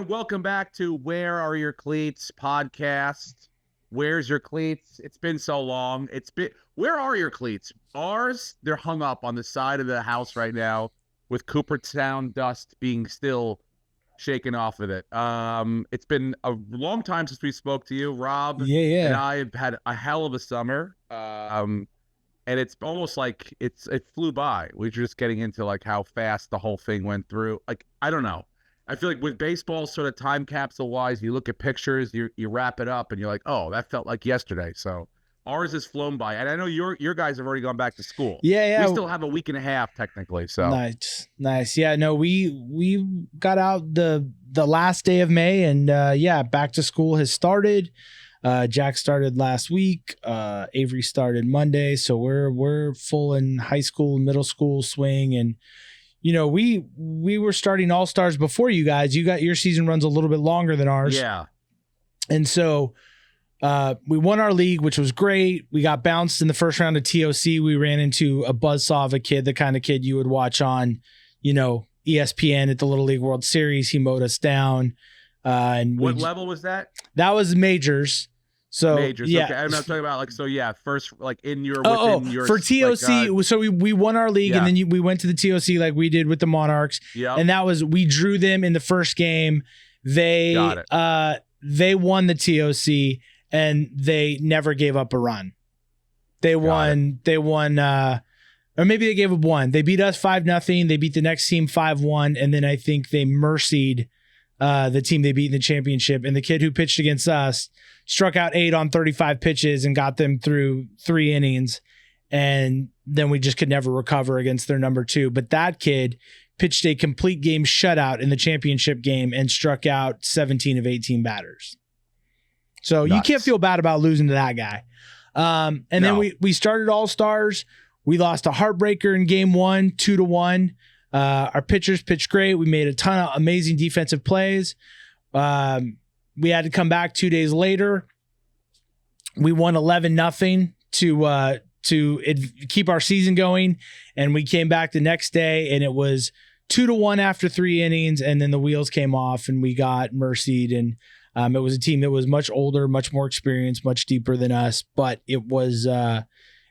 everyone. Welcome back to Where Are Your Cleats podcast. Where's your cleats? It's been so long. Where are your cleats? Ours, they're hung up on the side of the house right now with Cooperstown dust being still shaken off of it. It's been a long time since we spoke to you, Rob. And I have had a hell of a summer. And it's almost like it flew by. We're just getting into like how fast the whole thing went through. Like, I don't know. I feel like with baseball, sort of time capsule wise, you look at pictures, you wrap it up, and you're like, oh, that felt like yesterday. So ours has flown by, and I know your guys have already gone back to school. Yeah. We still have a week and a half technically. So nice. Yeah, no, we got out the last day of May, and back to school has started. Jack started last week. Avery started Monday, so we're full in high school, middle school swing, and we were starting all-stars before you guys. Your season runs a little bit longer than ours. Yeah. And so we won our league, which was great. We got bounced in the first round of TOC. We ran into a buzzsaw of a kid, the kind of kid you would watch on, ESPN at the Little League World Series. He mowed us down. And what level was that? That was majors. So majors. Yeah. Okay. I'm not talking about first in your for TOC. So we won our league, and then we went to the TOC like we did with the Monarchs. Yeah. And that was, we drew them in the first game. They won the TOC, and they never gave up a run. They won, or maybe they gave up one. They beat us 5-0. They beat the next team 5-1, and then I think they mercied the team they beat in the championship. And the kid who pitched against us struck out 8 on 35 pitches and got them through 3 innings. And then we just could never recover against their number 2. But that kid pitched a complete game shutout in the championship game and struck out 17 of 18 batters. So You can't feel bad about losing to that guy. Then we started All-Stars. We lost a heartbreaker in game 1, 2-1. Our pitchers pitched great. We made a ton of amazing defensive plays. We had to come back 2 days later. We won 11-0 to keep our season going, and we came back the next day, and it was 2-1 after 3 innings, and then the wheels came off, and we got mercied. And it was a team that was much older, much more experienced, much deeper than us, but it was a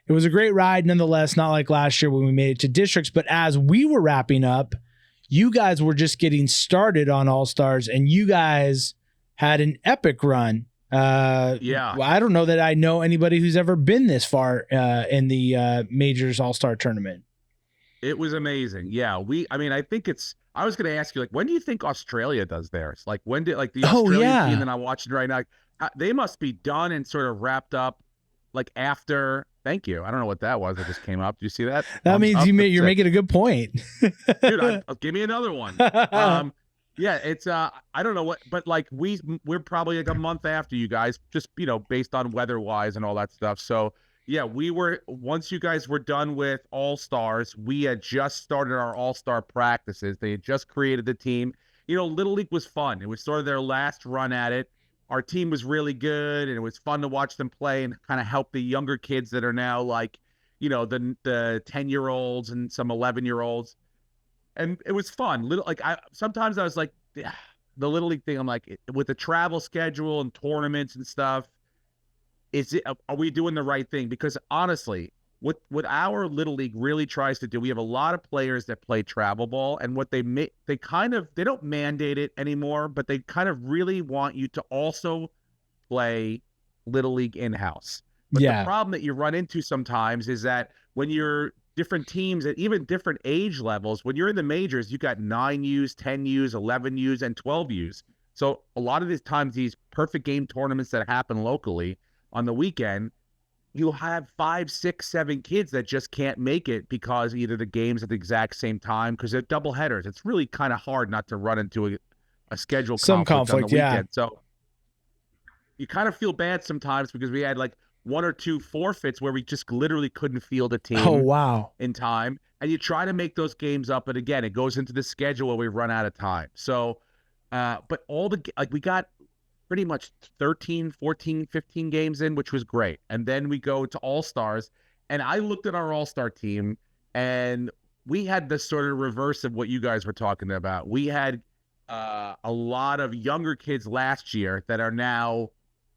great ride nonetheless, not like last year when we made it to districts. But as we were wrapping up, you guys were just getting started on All-Stars, and you guys had an epic run. I don't know that I know anybody who's ever been this far in the Majors All-Star tournament. It was amazing. Yeah. I was going to ask you, like, when do you think Australia does theirs? Like, when did the Australian team that I'm watching right now, they must be done and sort of wrapped up like after. Thank you. I don't know what that was that just came up. Do you see that? That means you're making a good point. Dude, give me another one. It's I don't know what, but like we're probably like a month after you guys, just based on weather wise and all that stuff. So yeah, once you guys were done with All-Stars, we had just started our All-Star practices. They had just created the team. Little League was fun. It was sort of their last run at it. Our team was really good, and it was fun to watch them play and kind of help the younger kids that are now like, the 10-year-olds and some 11-year-olds. And it was fun. Sometimes I was like, the Little League thing, I'm like, with the travel schedule and tournaments and stuff, are we doing the right thing? Because honestly, what our Little League really tries to do, we have a lot of players that play travel ball, and what they don't mandate it anymore, but they kind of really want you to also play Little League in-house. But the problem that you run into sometimes is that when you're different teams at even different age levels, when you're in the majors, you got 9Us, 10Us, 11Us, and 12Us. So a lot of these times, these perfect game tournaments that happen locally on the weekend, you'll have 5, 6, 7 kids that just can't make it because either the game's at the exact same time, because they're double headers. It's really kind of hard not to run into a schedule conflict on the weekend. Yeah. So you kind of feel bad sometimes because we had like 1 or 2 forfeits where we just literally couldn't field a team. Oh, wow. In time. And you try to make those games up, but again, it goes into the schedule where we run out of time. So, but we got pretty much 13, 14, 15 games in, which was great. And then we go to All-Stars, and I looked at our All-Star team, and we had the sort of reverse of what you guys were talking about. We had a lot of younger kids last year that are now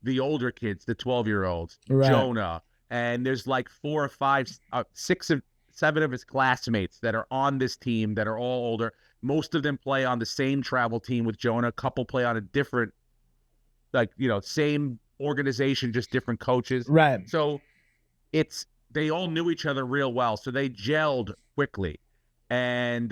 the older kids, the 12-year-olds, Right. Jonah, and there's like 4 or 5, 6 or 7 of his classmates that are on this team that are all older. Most of them play on the same travel team with Jonah. A couple play on a different, like, same organization, just different coaches. Right. So they all knew each other real well. So they gelled quickly. And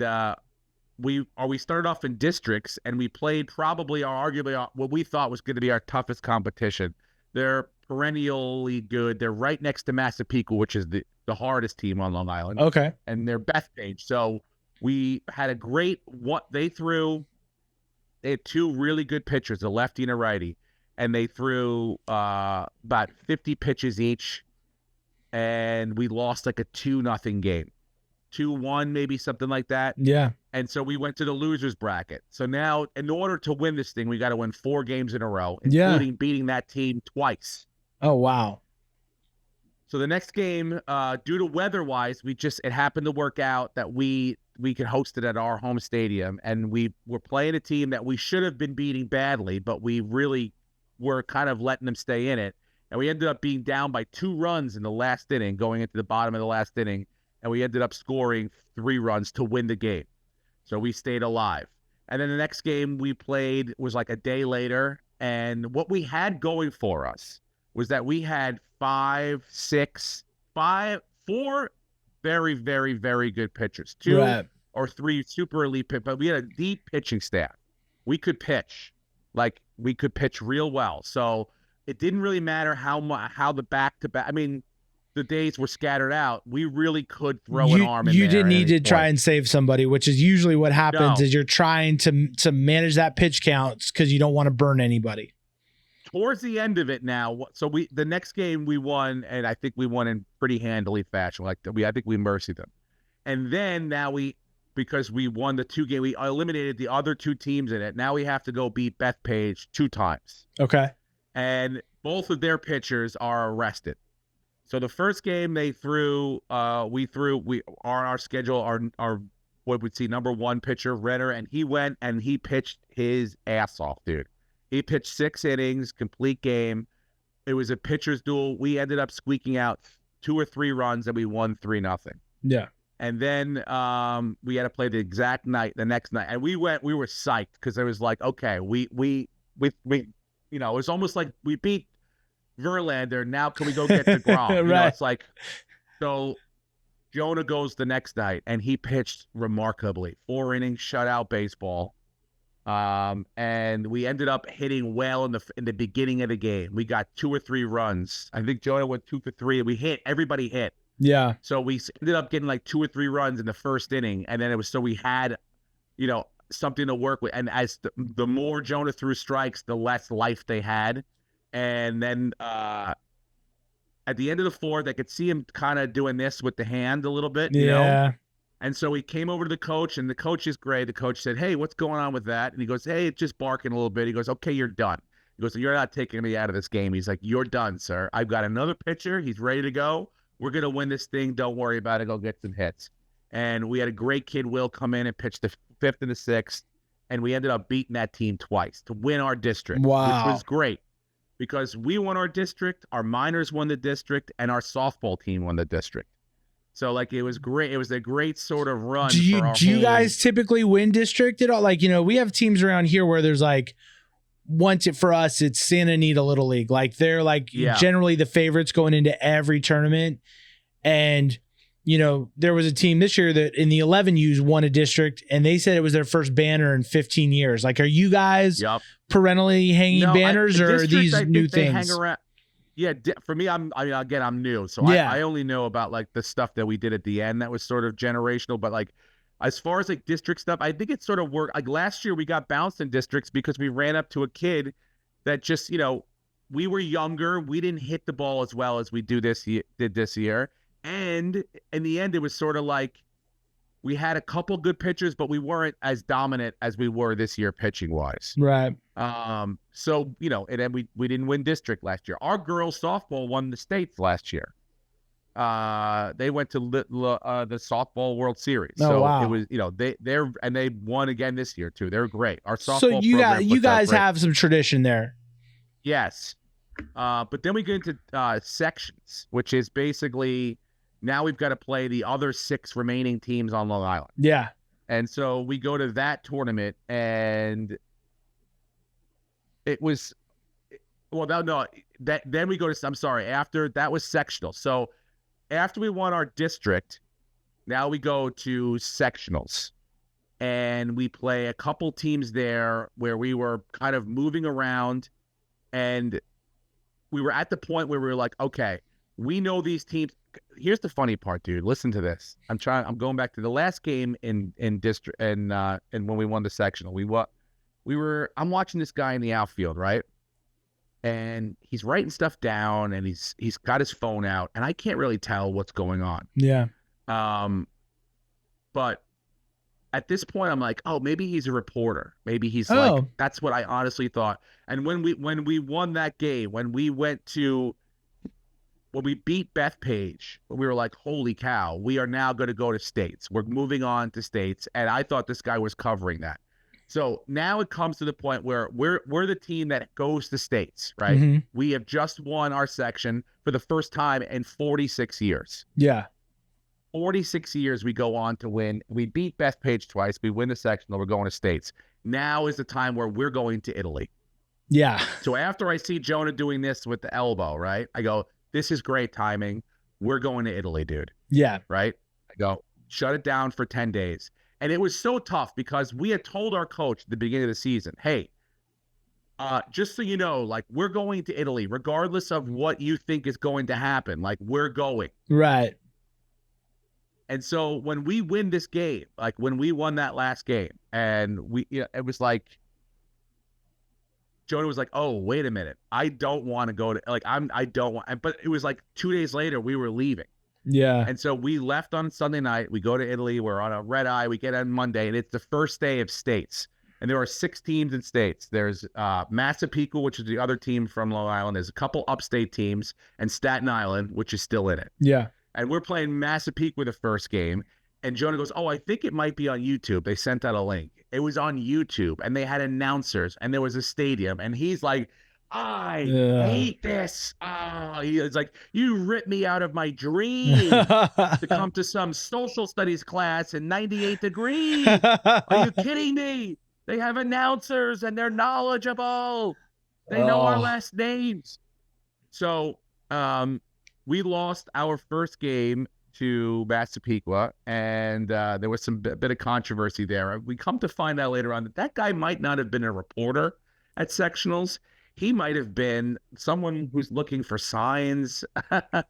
we started off in districts, and we played probably arguably what we thought was going to be our toughest competition. They're perennially good. They're right next to Massapequa, which is the hardest team on Long Island. Okay. And they're Bethpage. So we had a great they had 2 really good pitchers, a lefty and a righty, and they threw about 50 pitches each, and we lost like a 2-0 game. 2-1, maybe something like that. Yeah. And so we went to the losers bracket. So now, in order to win this thing, we got to win 4 games in a row, including beating that team twice. Oh, wow. So the next game, due to weather-wise, it happened to work out that we could host it at our home stadium, and we were playing a team that we should have been beating badly, but we really were kind of letting them stay in it. And we ended up being down by 2 runs in the last inning, going into the bottom of the last inning. And we ended up scoring 3 runs to win the game. So we stayed alive. And then the next game we played was like a day later. And what we had going for us was that we had 4 very, very, very good pitchers. 2 or 3 super elite pitchers. But we had a deep pitching staff. We could pitch. Like, we could pitch real well. So it didn't really matter how the back-to-back. I mean, the days were scattered out. We really could throw an arm in there. You didn't need to try and save somebody, which is usually what happens. Is you're trying to manage that pitch counts because you don't want to burn anybody. Towards the end of it now, so the next game we won, and I think we won in pretty handily fashion. I think we mercied them. And then now because we won the 2 game, we eliminated the other 2 teams in it. Now we have to go beat Bethpage 2 times. Okay. And both of their pitchers are arrested. So the first game they threw, we on our schedule, our what we'd see number 1 pitcher, Renner, and he went and he pitched his ass off, dude. He pitched 6 innings, complete game. It was a pitcher's duel. We ended up squeaking out 2 or 3 runs, and we won 3-0. Yeah. And then we had to play the next night, and we were psyched because it was like, okay, we it was almost like we beat Verlander. Now can we go get DeGrom? Right. It's like, so Jonah goes the next night, and he pitched remarkably. 4 innings, shutout baseball. And we ended up hitting well in the beginning of the game. We got 2 or 3 runs. I think Jonah went 2 for 3. Everybody hit. Yeah. So we ended up getting like 2 or 3 runs in the first inning, and then we had, something to work with. And as the more Jonah threw strikes, the less life they had. And then at the end of the 4th, I could see him kind of doing this with the hand a little bit, you know? And so he came over to the coach, and the coach is great. The coach said, "Hey, what's going on with that?" And he goes, "Hey, it's just barking a little bit." He goes, "Okay, you're done." He goes, "You're not taking me out of this game." He's like, "You're done, sir. I've got another pitcher. He's ready to go. We're going to win this thing. Don't worry about it. Go get some hits." And we had a great kid, Will, come in and pitch the 5th and the 6th, and we ended up beating that team twice to win our district, which was great because we won our district, our minors won the district, and our softball team won the district. So, like, it was great. It was a great sort of run. Do you guys typically win district at all? Like, we have teams around here where there's like, for us, it's Santa Anita Little League. Like, they're like generally the favorites going into every tournament. And, there was a team this year that in the 11U's won a district, and they said it was their first banner in 15 years. Like, are you guys perennially hanging banners, or are these new things? Hang around. Yeah, for me, I'm new, so I only know about like the stuff that we did at the end that was sort of generational. But like, as far as like district stuff, I think it sort of worked. Like last year, we got bounced in districts because we ran up to a kid that just, we were younger, we didn't hit the ball as well as we did this year, and in the end, it was sort of like we had a couple good pitchers, but we weren't as dominant as we were this year pitching wise. Right. So, and then we didn't win district last year. Our girls softball won the states last year. they went to the softball World Series. Oh, So wow. it was, they won again this year too. They're great. Our So softball program you puts out guys great- have some tradition there. Yes. But then we get into sections, which is basically now we've got to play the other 6 remaining teams on Long Island. Yeah. And so we go to that tournament, and it was, well, no, then we go to, I'm sorry, after that was sectional. So after we won our district, now we go to sectionals, and we play a couple teams there where we were kind of moving around, and we were at the point where we were like, okay, we know these teams. Here's the funny part, dude. Listen to this. I'm going back to the last game in district, and when we won the sectional, I'm watching this guy in the outfield, right? And he's writing stuff down, and he's got his phone out, and I can't really tell what's going on. Yeah. But at this point, I'm like, oh, maybe he's a reporter. Maybe he's like, that's what I honestly thought. And when we won that game, when we beat Bethpage, we were like, holy cow, we are now going to go to states. We're moving on to states. And I thought this guy was covering that. So now it comes to the point where we're the team that goes to states, right? Mm-hmm. We have just won our section for the first time in 46 years. Yeah. 46 years we go on to win. We beat Bethpage twice. We win the sectional. We're going to states. Now is the time where we're going to Italy. Yeah. So after I see Jonah doing this with the elbow, right? I go, this is great timing. We're going to Italy, dude. Yeah. Right? I go, shut it down for 10 days. And it was so tough because we had told our coach at the beginning of the season, hey, just so you know, like, we're going to Italy, regardless of what you think is going to happen. Like, we're going. Right. And so when we win this game, like when we won that last game, and it was like, Jonah was like, oh, wait a minute. I don't want to go to, like, I don't want, but it was like 2 days later, we were leaving. Yeah. And so we left on Sunday night. We go to Italy. We're on a red eye. We get on Monday, and it's the first day of states. And there are 6 teams in states. There's Massapequa, which is the other team from Long Island. There's a couple upstate teams, and Staten Island, which is still in it. Yeah. And we're playing Massapequa the first game. And Jonah goes, oh, I think it might be on YouTube. They sent out a link. It was on YouTube, and they had announcers, and there was a stadium. And he's like, I hate this. He's like, you ripped me out of my dream to come to some social studies class in 98 degrees. Are you kidding me? They have announcers, and they're knowledgeable. They know our last names. So we lost our first game to Massapequa, and there was some bit of controversy there. We come to find out later on that guy might not have been a reporter at sectionals. He might have been someone who's looking for signs.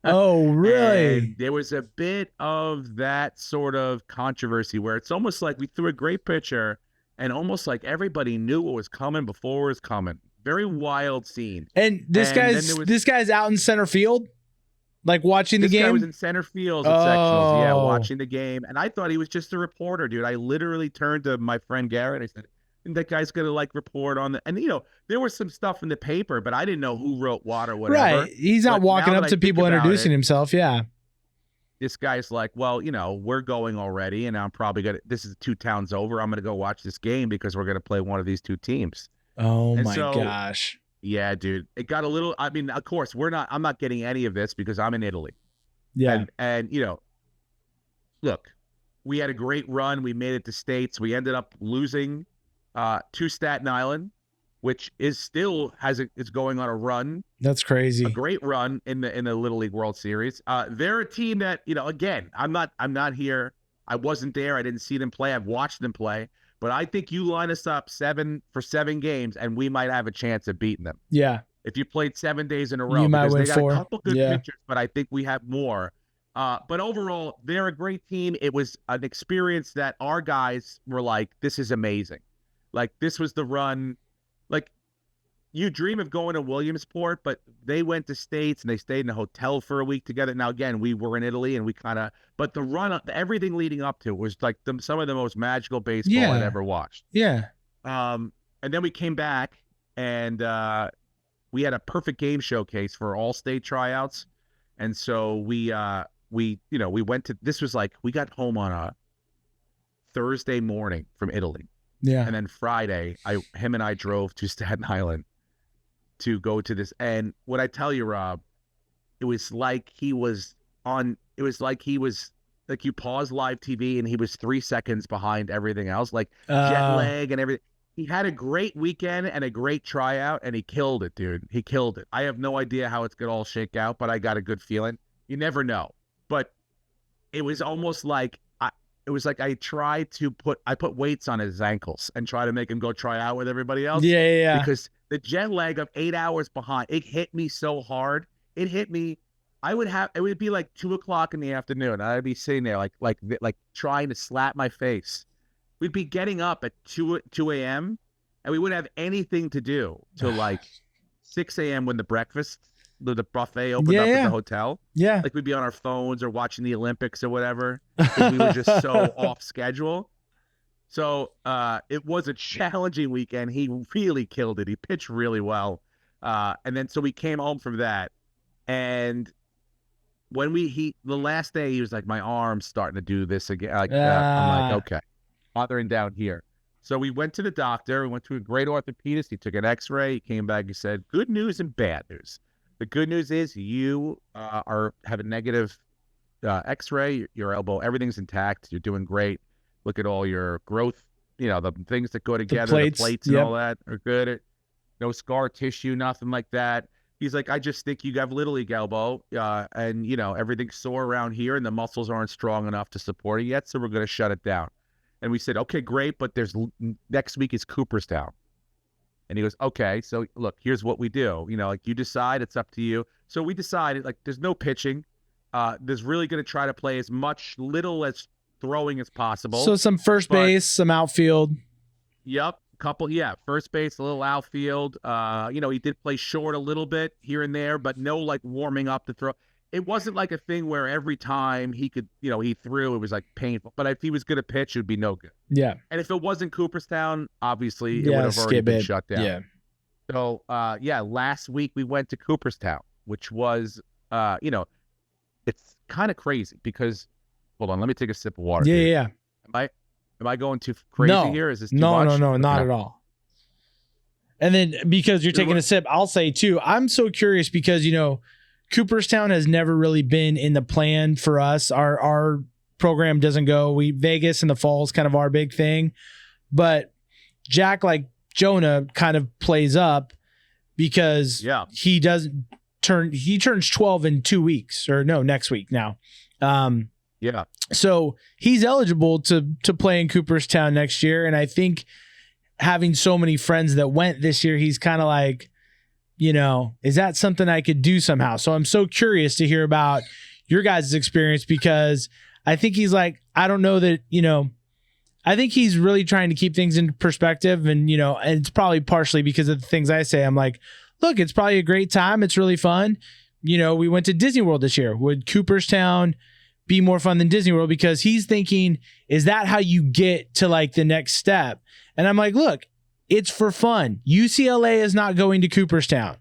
Oh, really? And there was a bit of that sort of controversy where it's almost like we threw a great pitcher, and almost like everybody knew what was coming before it was coming. Very wild scene. And this guy's out in center field? Like watching the game? This guy was in center field at sectionals, yeah, watching the game. And I thought he was just a reporter, dude. I literally turned to my friend Garrett. I said, that guy's going to like report on the, and there was some stuff in the paper, but I didn't know who wrote what or whatever. Right. He's not walking up to people introducing himself. Yeah. This guy's like, well, we're going already, and I'm probably this is 2 towns over. I'm going to go watch this game because we're going to play one of these 2 teams. Oh, my gosh. Yeah, dude. It got a little, I mean, of course, I'm not getting any of this because I'm in Italy. Yeah. And look, we had a great run. We made it to states. We ended up losing to Staten Island, which is going on a run. That's crazy. A great run in the Little League World Series. They're a team that, again, I'm not here. I wasn't there. I didn't see them play. I've watched them play. But I think you line us up 7 games, and we might have a chance of beating them. Yeah. If you played 7 days in a row, you might win they got 4. a couple good pitchers, but I think we have more. But overall, they're a great team. It was an experience that our guys were like, this is amazing. Like, this was the run. Like, you dream of going to Williamsport, but they went to states and they stayed in a hotel for a week together. Now, again, we were in Italy, and but the run, everything leading up to it was like some of the most magical baseball I'd ever watched. Yeah. And then we came back, and we had a perfect game showcase for all state tryouts. And so we we went to, this was like, we got home on a Thursday morning from Italy. Yeah. And then Friday, him and I drove to Staten Island to go to this. And what I tell you, Rob, it was like like you pause live TV and he was 3 seconds behind everything else, like jet lag and everything. He had a great weekend and a great tryout, and he killed it, dude. He killed it. I have no idea how it's going to all shake out, but I got a good feeling. You never know. But it was almost like I put weights on his ankles and try to make him go try out with everybody else. Yeah. Because the jet lag of 8 hours behind, it hit me so hard. It hit me. It would be like 2:00 in the afternoon. I'd be sitting there like trying to slap my face. We'd be getting up at 2 a.m. and we wouldn't have anything to do till like 6 a.m. when the buffet opened up at the hotel. Yeah. Like we'd be on our phones or watching the Olympics or whatever. We were just so off schedule. So it was a challenging weekend. He really killed it. He pitched really well. And then so we came home from that. And when the last day, he was like, my arm's starting to do this again. I'm like, okay, bothering down here. So we went to the doctor. We went to a great orthopedist. He took an x-ray. He came back. He said, good news and bad news. The good news is you have a negative x-ray. Your elbow, everything's intact. You're doing great. Look at all your growth. The things that go together, the plates and all that are good. No scar tissue, nothing like that. He's like, I just think you have little league elbow, and everything's sore around here, and the muscles aren't strong enough to support it yet, so we're going to shut it down. And we said, okay, great, but next week is Cooperstown. And he goes, okay, so look, here's what we do. You decide, it's up to you. So we decided, there's no pitching. There's really going to try to play as little as throwing as possible. So some first base, some outfield. Yep. First base, a little outfield. He did play short a little bit here and there, but no warming up to throw. It wasn't like a thing where every time he could, he threw, it was painful. But if he was going to pitch, it would be no good. Yeah. And if it wasn't Cooperstown, obviously it would have already been shut down. Yeah. So, last week we went to Cooperstown, which was, it's kind of crazy because, hold on, let me take a sip of water. Yeah. Am I going too crazy here? Is this too much? No, not at all. And then because you're taking a sip, I'll say too, I'm so curious because, Cooperstown has never really been in the plan for us. Our program doesn't go. Vegas in the fall is kind of our big thing. But Jack, like Jonah, kind of plays up because he turns 12 in 2 weeks, or no, next week now. So he's eligible to play in Cooperstown next year. And I think having so many friends that went this year, he's kind of like, is that something I could do somehow? So I'm so curious to hear about your guys' experience because I think he's like, I don't know that, I think he's really trying to keep things in perspective and, and it's probably partially because of the things I say. I'm like, look, it's probably a great time. It's really fun. We went to Disney World this year. Would Cooperstown be more fun than Disney World? Because he's thinking, is that how you get to the next step? And I'm like, look, it's for fun. UCLA is not going to Cooperstown.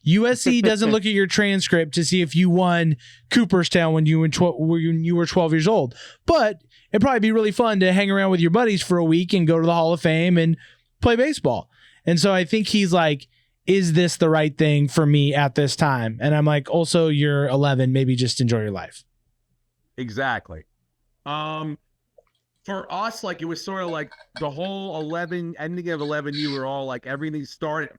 USC doesn't look at your transcript to see if you won Cooperstown when you were 12 years old. But it'd probably be really fun to hang around with your buddies for a week and go to the Hall of Fame and play baseball. And so I think he's like, is this the right thing for me at this time? And I'm like, also, you're 11. Maybe just enjoy your life. Exactly. For us, it was sort of like the whole ending of 11, you were all everything started.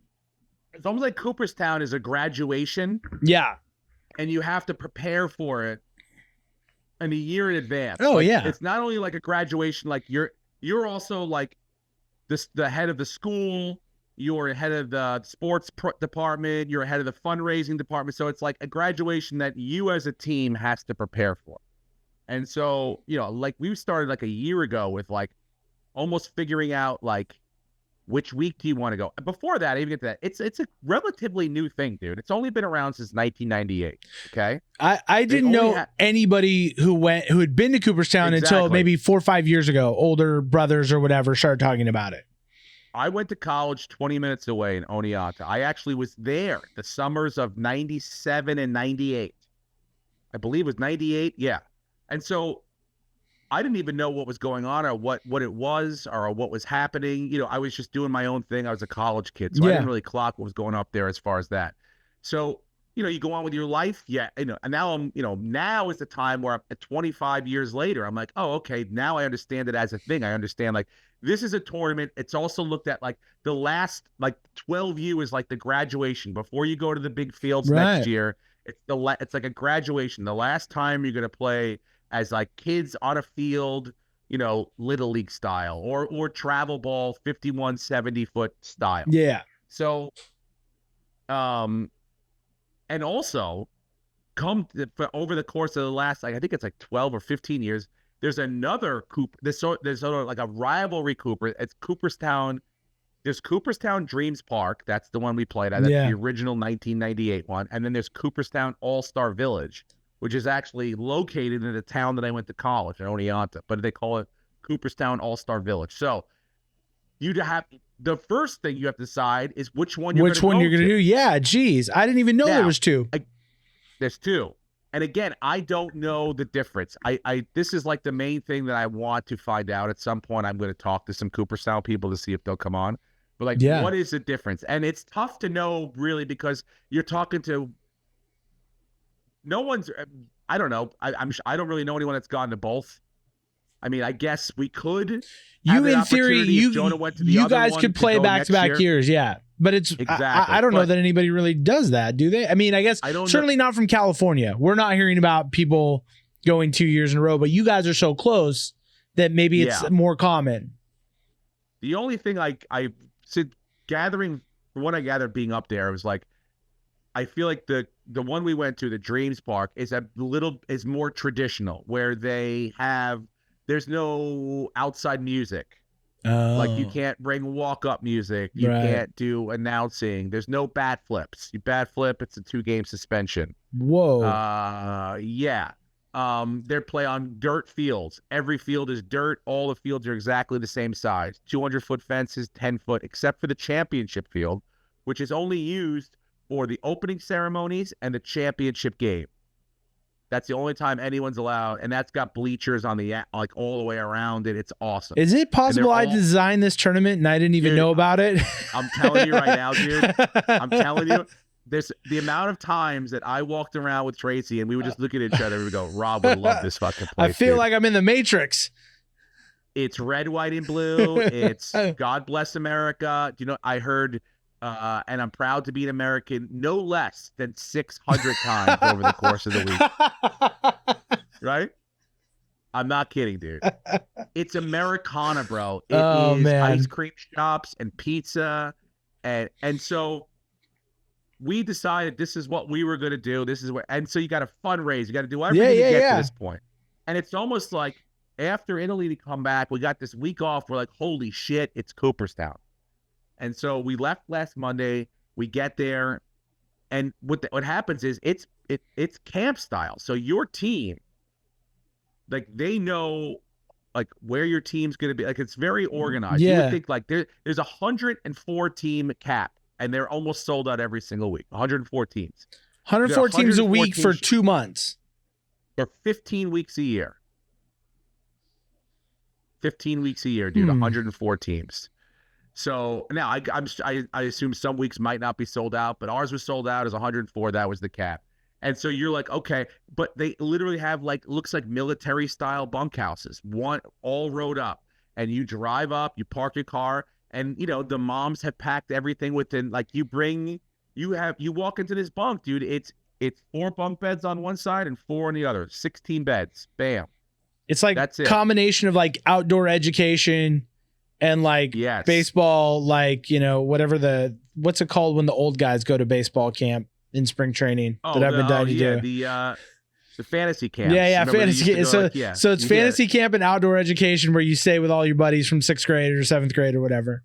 It's almost like Cooperstown is a graduation. Yeah. And you have to prepare for it in a year in advance. Oh, yeah. It's not only a graduation, you're also the head of the school, you're head of the sports department, you're head of the fundraising department. So it's like a graduation that you as a team has to prepare for. And so, we started a year ago with almost figuring out which week do you want to go. Before that, I even get to that. It's a relatively new thing, dude. It's only been around since 1998. Okay. I didn't know anybody who had been to Cooperstown until maybe 4 or 5 years ago. Older brothers or whatever started talking about it. I went to college 20 minutes away in Oneonta. I actually was there the summers of 97 and 98. I believe it was 98. Yeah. And so I didn't even know what was going on or what it was or what was happening. You know, I was just doing my own thing. I was a college kid, so I didn't really clock what was going up there as far as that. So, you know, you go on with your life. Yeah. You know, and now is the time where at 25 years later, I'm like, oh, okay, now I understand it as a thing. I understand like this is a tournament. It's also looked at like the last like 12U is like the graduation before you go to the big fields next year. It's like a graduation. The last time you're going to play as like kids on a field, you know, little league style or travel ball 51, 70-foot style. Yeah. So, and also over the course of the last, like, I think it's like 12 or 15 years, there's another there's sort of like a rivalry Cooper. It's Cooperstown. There's Cooperstown Dreams Park. That's the one we played at. That's the original 1998 one. And then there's Cooperstown All-Star Village, which is actually located in the town that I went to college in Oneonta, but they call it Cooperstown All-Star Village. So the first thing you have to decide is which one you're going to do. Yeah, geez. I didn't even know there was two. There's two. And again, I don't know the difference. This is like the main thing that I want to find out. At some point, I'm going to talk to some Cooperstown people to see if they'll come on. But like, what is the difference? And it's tough to know really because you're talking to no one's. I don't know. I don't really know anyone that's gone to both. I mean, I guess we could. In theory, you guys could play back-to-back years, yeah. But it's exactly. I don't know that anybody really does that, do they? I mean, I guess certainly not from California. We're not hearing about people going 2 years in a row, but you guys are so close that maybe it's more common. The only thing I said gathering, from what I gathered being up there, it was like, I feel like the one we went to, the Dreams Park, is more traditional, where there's no outside music. Oh. Like you can't bring walk-up music. You can't do announcing. There's no bat flips. You bat flip, it's a 2-game suspension. Whoa. Yeah. They play on dirt fields. Every field is dirt. All the fields are exactly the same size. 200-foot fences, 10-foot, except for the championship field, which is only used for the opening ceremonies and the championship game. That's the only time anyone's allowed, and that's got bleachers on the like all the way around it. It's awesome. Is it possible I designed this tournament and I didn't even know about it? I'm telling you right now, dude. I'm telling you, there's the amount of times that I walked around with Tracy and we would just look at each other and we would go, Rob would love this fucking place. I feel like I'm in the Matrix. It's red, white, and blue. It's God Bless America. You know, I heard, and I'm proud to be an American, no less than 600 times over the course of the week. Right? I'm not kidding, dude. It's Americana, bro. It is ice cream shops and pizza. And so we decided this is what we were going to do. This is what, and so you got to fundraise. You got to do everything to get to this point. And it's almost like after Italy to come back, we got this week off. We're like, holy shit, it's Cooperstown. And so we left last Monday. We get there, and what happens is it's camp style. So your team, like they know, like where your team's going to be. Like it's very organized. Yeah. You would think like there's 104 team cap, and they're almost sold out every single week. 104 teams. 104 teams a week for 2 months. Or 15 weeks a year. 15 weeks a year, dude. 104 teams. So now I assume some weeks might not be sold out, but ours was sold out as 104. That was the cap. And so you're like, okay, but they literally have like, looks like military style bunkhouses, one all rode up, and you drive up, you park your car, and you know, the moms have packed everything within, like you walk into this bunk, dude. It's 4 bunk beds on one side and 4 on the other, 16 beds. Bam. It's like a combination of like outdoor education and like baseball, like, you know, what's it called when the old guys go to baseball camp in spring training that I've been dying to do? The fantasy camp. Yeah, fantasy camp. So it's fantasy camp and outdoor education where you stay with all your buddies from 6th grade or 7th grade or whatever.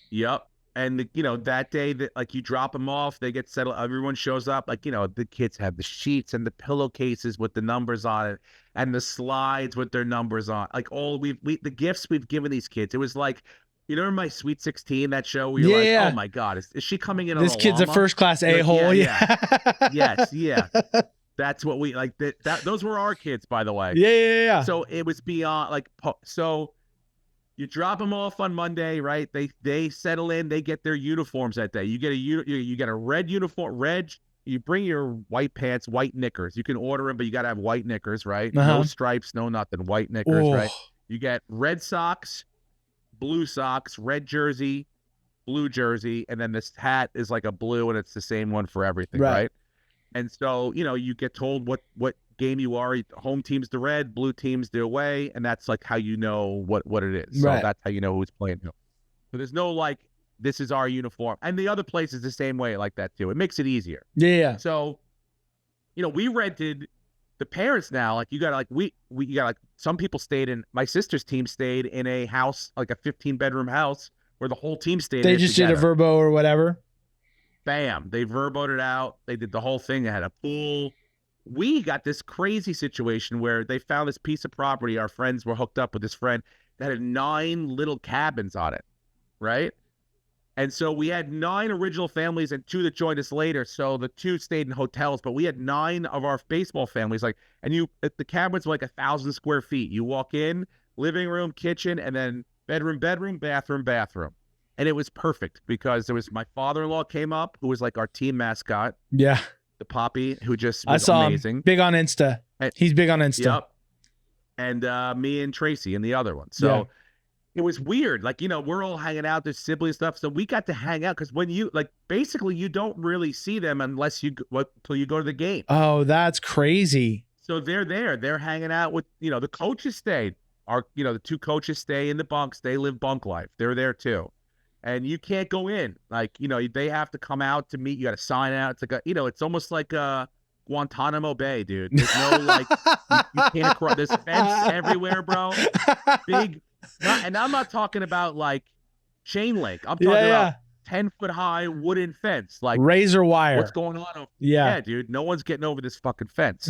Yep. And you know, that day that like you drop them off, they get settled. Everyone shows up. Like, you know, the kids have the sheets and the pillowcases with the numbers on it, and the slides with their numbers on. Like the gifts we've given these kids. It was like, you know, my Sweet 16, that show where you're like, oh my God, is she coming in? This kid's a first class a-hole. Yes, yeah. That's what we like. That those were our kids, by the way. Yeah. So it was beyond like so. You drop them off on Monday, right? They settle in. They get their uniforms that day. You get you get a red uniform, red. You bring your white pants, white knickers. You can order them, but you got to have white knickers, right? No stripes, no nothing. White knickers, right? You get red socks, blue socks, red jersey, blue jersey, and then this hat is like a blue, and it's the same one for everything, right? And so, you get told what game you are. Home team's the red, blue team's the away, and that's like how you know what it is. So that's how you know who's playing who. So there's no like, this is our uniform. And the other place is the same way like that too. It makes it easier. Yeah. So, we rented the parents now. Like you got like we got like some people stayed in. My sister's team stayed in a house, like a 15-bedroom house, where the whole team stayed. They just did a verbo or whatever. Bam! They verboed it out. They did the whole thing. They had a pool. We got this crazy situation where they found this piece of property. Our friends were hooked up with this friend that had 9 little cabins on it, right? And so we had 9 original families and 2 that joined us later. So the 2 stayed in hotels, but we had 9 of our baseball families. The cabins were like 1,000 square feet. You walk in, living room, kitchen, and then bedroom, bathroom. And it was perfect because there was my father-in-law came up, who was like our team mascot. Yeah. The Poppy, who just was I saw amazing. Him. Big on Insta. He's big on Insta. Yep. And me and Tracy and the other one. So it was weird. Like, we're all hanging out, there's sibling stuff. So we got to hang out because when you basically you don't really see them unless till you go to the game. Oh, that's crazy. So they're there. They're hanging out with, the coaches stayed. The 2 coaches stay in the bunks. They live bunk life. They're there too. And you can't go in. Like, they have to come out to meet. You got to sign out. It's like it's almost like Guantanamo Bay, dude. There's no you can't cross. There's fence everywhere, bro. Big. And I'm not talking about like chain link. I'm talking about 10-foot high wooden fence, like razor wire. What's going on? Yeah, dude. No one's getting over this fucking fence.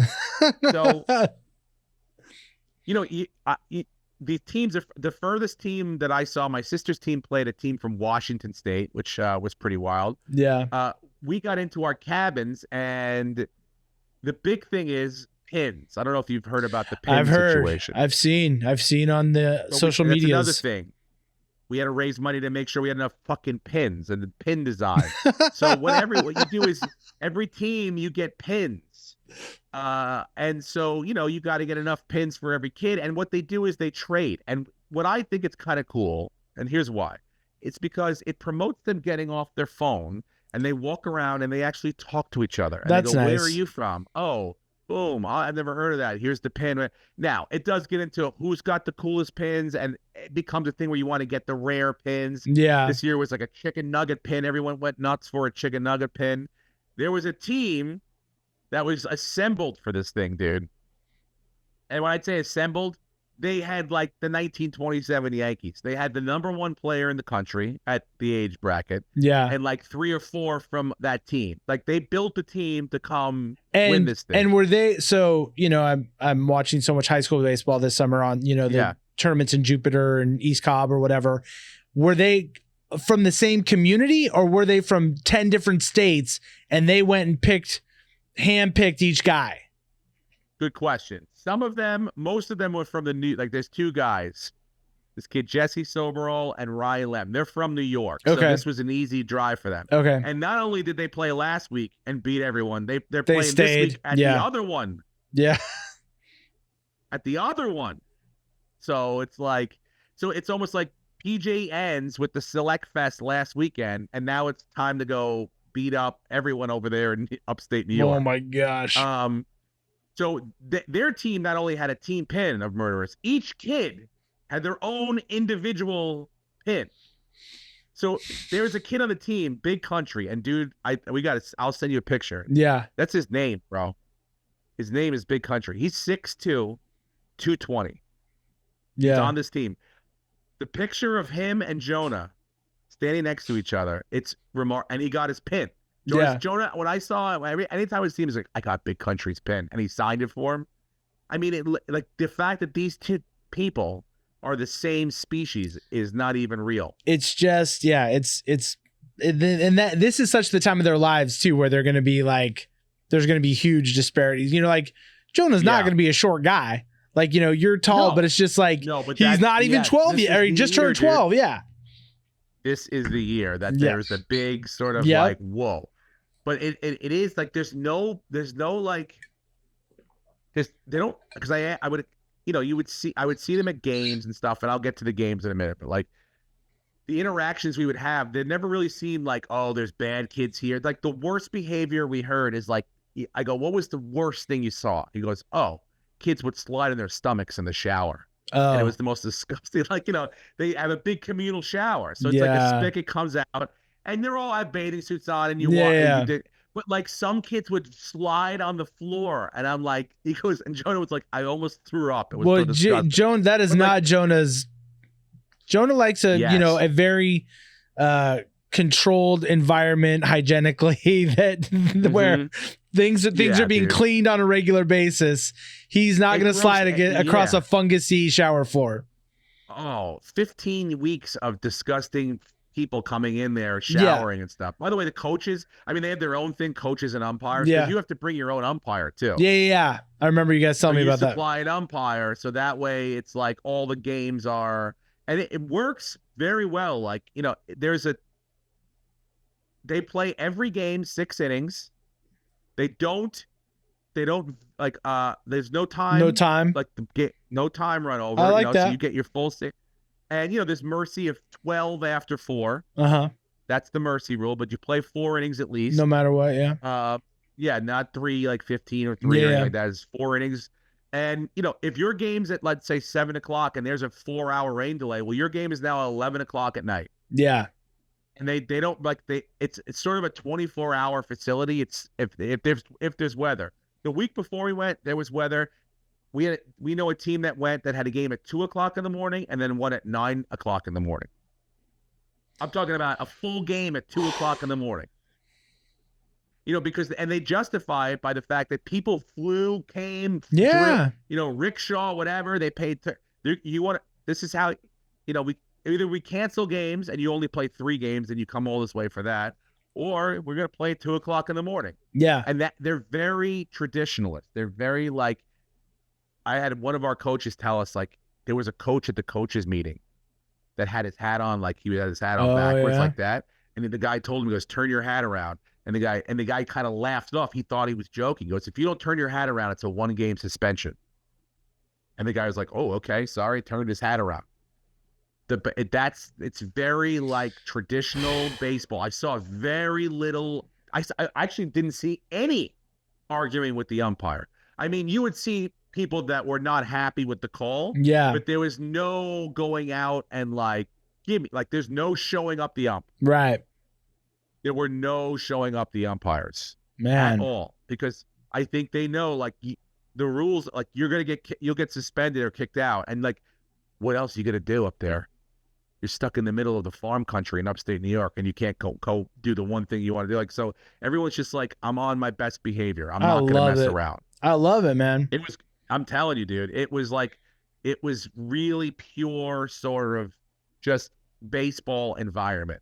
So, the teams are the furthest team that I saw. My sister's team played a team from Washington State, which was pretty wild. Yeah. We got into our cabins, and the big thing is pins. I don't know if you've heard about the pin situation. I've seen on the social media. That's another thing. We had to raise money to make sure we had enough fucking pins and the pin design. So what you do is every team you get pins. And so, you got to get enough pins for every kid. And what they do is they trade. And what I think it's kind of cool, and here's why. It's because it promotes them getting off their phone and they walk around and they actually talk to each other. And that's they go, nice. Where are you from? Oh, boom. I've never heard of that. Here's the pin. Now, it does get into who's got the coolest pins, and it becomes a thing where you want to get the rare pins. Yeah. This year was like a chicken nugget pin. Everyone went nuts for a chicken nugget pin. There was a team that was assembled for this thing, dude. And when I say assembled, they had like the 1927 Yankees. They had the #1 player in the country at the age bracket. Yeah. And like 3 or 4 from that team. Like they built the team to come win this thing. And were they, so, I'm watching so much high school baseball this summer on, the tournaments in Jupiter and East Cobb or whatever. Were they from the same community, or were they from 10 different states and they went and handpicked each guy? Good question. Most of them were from there's 2 guys. This kid, Jesse Soberall and Ryan Lem. They're from New York. Okay. So this was an easy drive for them. Okay. And not only did they play last week and beat everyone, they're playing stayed, this week at the other one. Yeah. At the other one. So it's almost like PJ ends with the Select Fest last weekend, and now it's time to go beat up everyone over there in upstate New York. Oh my gosh. So their team not only had a team pin of murderers, each kid had their own individual pin. So there was a kid on the team, Big Country, and dude, I'll send you a picture. Yeah. That's his name, bro. His name is Big Country. He's 6'2", 220. Yeah. He's on this team. The picture of him and Jonah standing next to each other, it's remarkable. And he got his pin. Jonah, when I saw him, anytime I see him, he's like, I got Big Country's pin. And he signed it for him. I mean, the fact that these 2 people are the same species is not even real. It's just, and this is such the time of their lives too, where they're going to be like there's going to be huge disparities. Like Jonah's not going to be a short guy. Like, you're tall, but it's just like he's not even 12 yet, or he just turned 12. Dude. Yeah. This is the year that there's a big sort of like, whoa. But it is like there's no like just they don't, because I would I would see them at games and stuff, and I'll get to the games in a minute, but like the interactions we would have, they never really seemed like, oh, there's bad kids here. Like the worst behavior we heard is like, I go, what was the worst thing you saw? He goes, oh, kids would slide in their stomachs in the shower. Oh. And it was the most disgusting. Like, they have a big communal shower. So it's like a spigot comes out and they're all have bathing suits on and you walk. And but like some kids would slide on the floor. And I'm like, he goes, and Jonah was like, I almost threw up. It was so disgusting. Jonah, that is not Jonah's. Jonah likes a very controlled environment hygienically where things are being cleaned on a regular basis. He's not going to slide across a fungusy shower floor. Oh, 15 weeks of disgusting people coming in there showering and stuff. By the way, the coaches, they have their own thing, coaches and umpires. Yeah. You have to bring your own umpire too. Yeah. I remember you guys telling me about that. You supply an umpire, so that way it's like all the games are, and it works very well. Like, they play every game 6 innings. They don't like there's no time. No time. Like no time run over. I like that. So you get your full 6. And there's mercy of 12 after 4. Uh-huh. That's the mercy rule, but you play 4 innings at least. No matter what, yeah. Not 3 like 15 or 3 or anything like that. It's 4 innings. And if your game's at, let's say, 7:00 and there's a 4-hour rain delay, well, your game is now 11:00 at night. Yeah. And they don't it's sort of a 24-hour facility. It's if there's weather. The week before we went, there was weather. We know a team that went that had a game at 2:00 in the morning and then one at 9:00 in the morning. I'm talking about a full game at 2:00 in the morning. Because they justify it by the fact that people came, rickshaw, whatever. They paid. This is how, either we cancel games and you only play 3 games and you come all this way for that, or we're going to play at 2:00 in the morning. Yeah. And that they're very traditionalist. They're very like, I had one of our coaches tell us, like, there was a coach at the coaches meeting that had his hat on, like he had his hat on backwards like that. And then the guy told him, he goes, turn your hat around. And the guy kind of laughed it off. He thought he was joking. He goes, if you don't turn your hat around, it's a 1-game suspension. And the guy was like, oh, okay, sorry, turned his hat around. It's very like traditional baseball. I saw very little. I actually didn't see any arguing with the umpire. You would see people that were not happy with the call. Yeah. But there was no going out and there's no showing up the ump. Right. There were no showing up the umpires at all, because I think they know the rules. Like you'll get suspended or kicked out, and like what else are you gonna do up there? You're stuck in the middle of the farm country in upstate New York, and you can't go do the one thing you want to do. Like, so everyone's just like, I'm on my best behavior. I'm not gonna mess around. I love it, man. I'm telling you, dude. It was really pure sort of just baseball environment.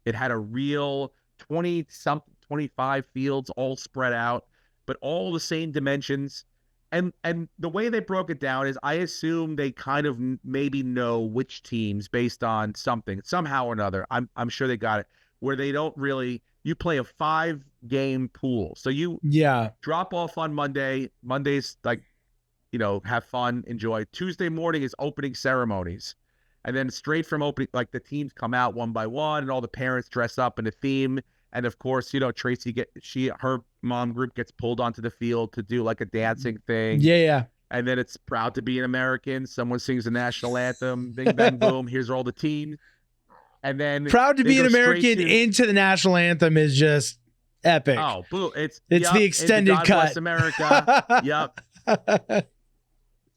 It had a real 25 fields all spread out, but all the same dimensions. And the way they broke it down is, I assume they kind of maybe know which teams based on something, somehow or another. I'm sure they got it, where they don't really, you play a 5-game pool. So you drop off on Monday. Monday's like, have fun, enjoy. Tuesday morning is opening ceremonies. And then straight from opening, like the teams come out one by one and all the parents dress up in a theme. And of course, Tracy her mom group gets pulled onto the field to do like a dancing thing. Yeah. And then it's proud to be an American. Someone sings the national anthem. Bing, bang, boom. Here's all the teams. And then proud to be an American into the national anthem is just epic. Oh, boo. It's the extended God cut. Bless America. Yep.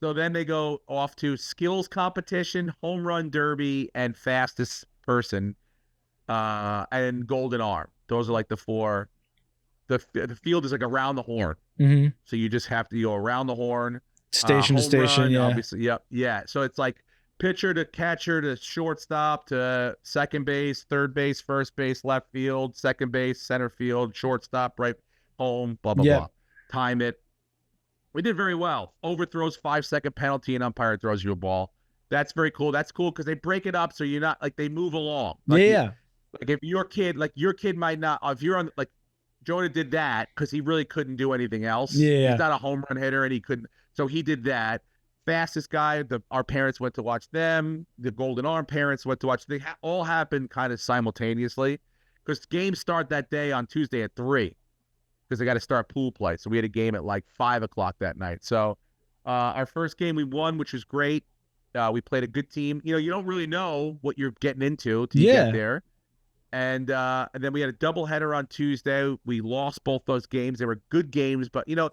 So then they go off to skills competition, home run derby, and fastest person, and golden arm. Those are like the 4. The field is like around the horn. Mm-hmm. So you just have to go around the horn. Station to station, run, obviously. Yep. Yeah. So it's like pitcher to catcher to shortstop to second base, third base, first base, left field, second base, center field, shortstop, right. home, blah, blah, Yep. blah. Time it. We did very well. Overthrows, 5-second penalty, and umpire throws you a ball. That's very cool. That's cool because they break it up so you're not like they move along. Like like if your kid might not, if you're on, like Jonah did that because he really couldn't do anything else. Yeah. He's not a home run hitter and he couldn't. So he did that. Fastest guy, our parents went to watch them. The Golden Arm parents went to watch. They all happened kind of simultaneously because games start that day on Tuesday at 3 because they got to start pool play. So we had a game at like 5 o'clock that night. So our first game we won, which was great. We played a good team. You know, you don't really know what you're getting into till you get there. And then we had a doubleheader on Tuesday. We lost both those games. They were good games, but you know,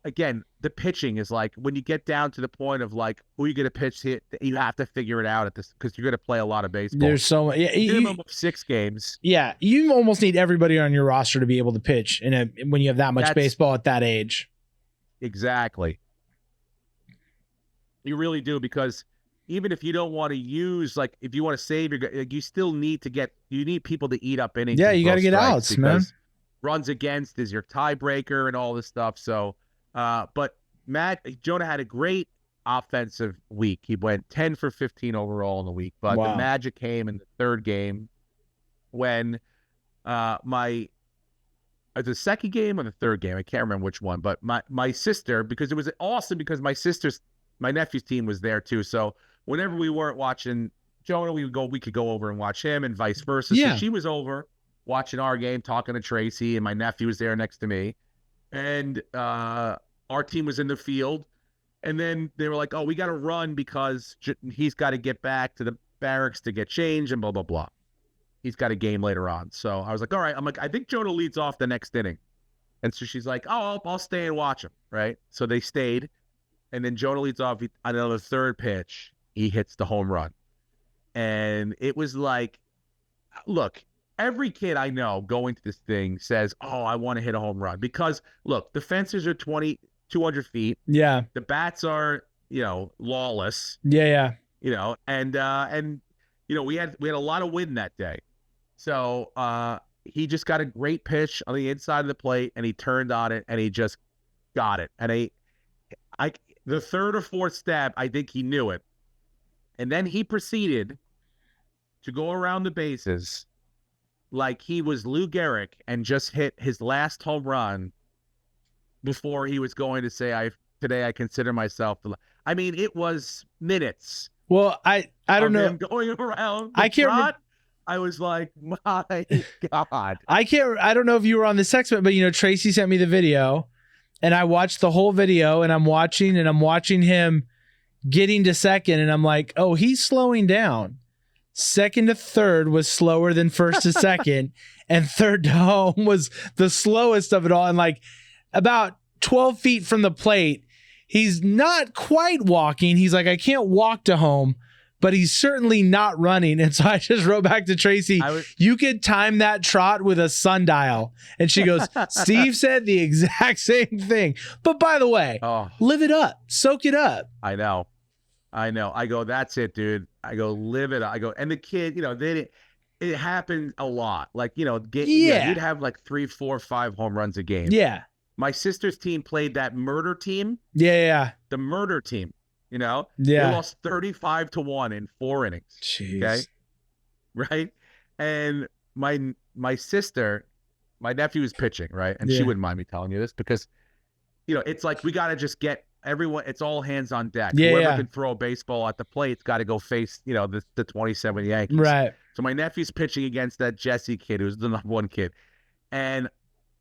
again, the pitching is like when you get down to the point of like who you going to pitch hit, you have to figure it out at this because you're going to play a lot of baseball. There's so much. Minimum of 6 games. Yeah, you almost need everybody on your roster to be able to pitch when you have that much baseball at that age. Exactly. You really do because even if you don't want to use, like, if you want to save you still need to you need people to eat up innings. Yeah, you got to get outs, man. Runs against is your tiebreaker and all this stuff. So, but Jonah had a great offensive week. He went 10 for 15 overall in the week. But the magic came in the third game when the second game or the third game, I can't remember which one, but my sister, because it was awesome because my nephew's team was there too. So whenever we weren't watching Jonah, we could go over and watch him and vice versa. Yeah. So she was over watching our game, talking to Tracy, and my nephew was there next to me. And our team was in the field. And then they were like, oh, we got to run because he's got to get back to the barracks to get changed and blah, blah, blah. He's got a game later on. So I was like, all right. I'm like, I think Jonah leads off the next inning. And so she's like, oh, I'll stay and watch him, right? So they stayed. And then Jonah leads off on another third pitch. He hits the home run. And it was like, look, every kid I know going to this thing says, oh, I want to hit a home run. Because, look, the fences are 200 feet. Yeah. The bats are, lawless. Yeah. And we had a lot of wind that day. So he just got a great pitch on the inside of the plate, and he turned on it, and he just got it. And the third or fourth stab, I think he knew it. And then he proceeded to go around the bases like he was Lou Gehrig and just hit his last home run before he was going to say, today I consider myself. I mean, it was minutes. Well, I don't know. Him going around I can't remember. I was like, my God. I don't know if you were on the segment, but Tracy sent me the video. And I watched the whole video, and I'm watching him getting to second, and I'm like, oh, he's slowing down. Second to third was slower than first to second, and third to home was the slowest of it all. And like about 12 feet from the plate, he's not quite walking. He's like, I can't walk to home, but he's certainly not running. And so I just wrote back to Tracy, you could time that trot with a sundial. And she goes, Steve said the exact same thing. But by the way, live it up, soak it up. I know. I go, that's it, dude. I go, live it up. I go, and the kid, it happened a lot. Like, he'd have like 3, 4, 5 home runs a game. Yeah. My sister's team played that murder team. Yeah. The murder team. Yeah. They lost 35-1 in 4 innings. Jeez. Okay. Right. And my sister, my nephew is pitching, right? And she wouldn't mind me telling you this because, it's like we got to just get everyone. It's all hands on deck. Whoever can throw a baseball at the plate's got to go face, the 27 Yankees. Right. So my nephew's pitching against that Jesse kid who's the number 1 kid. And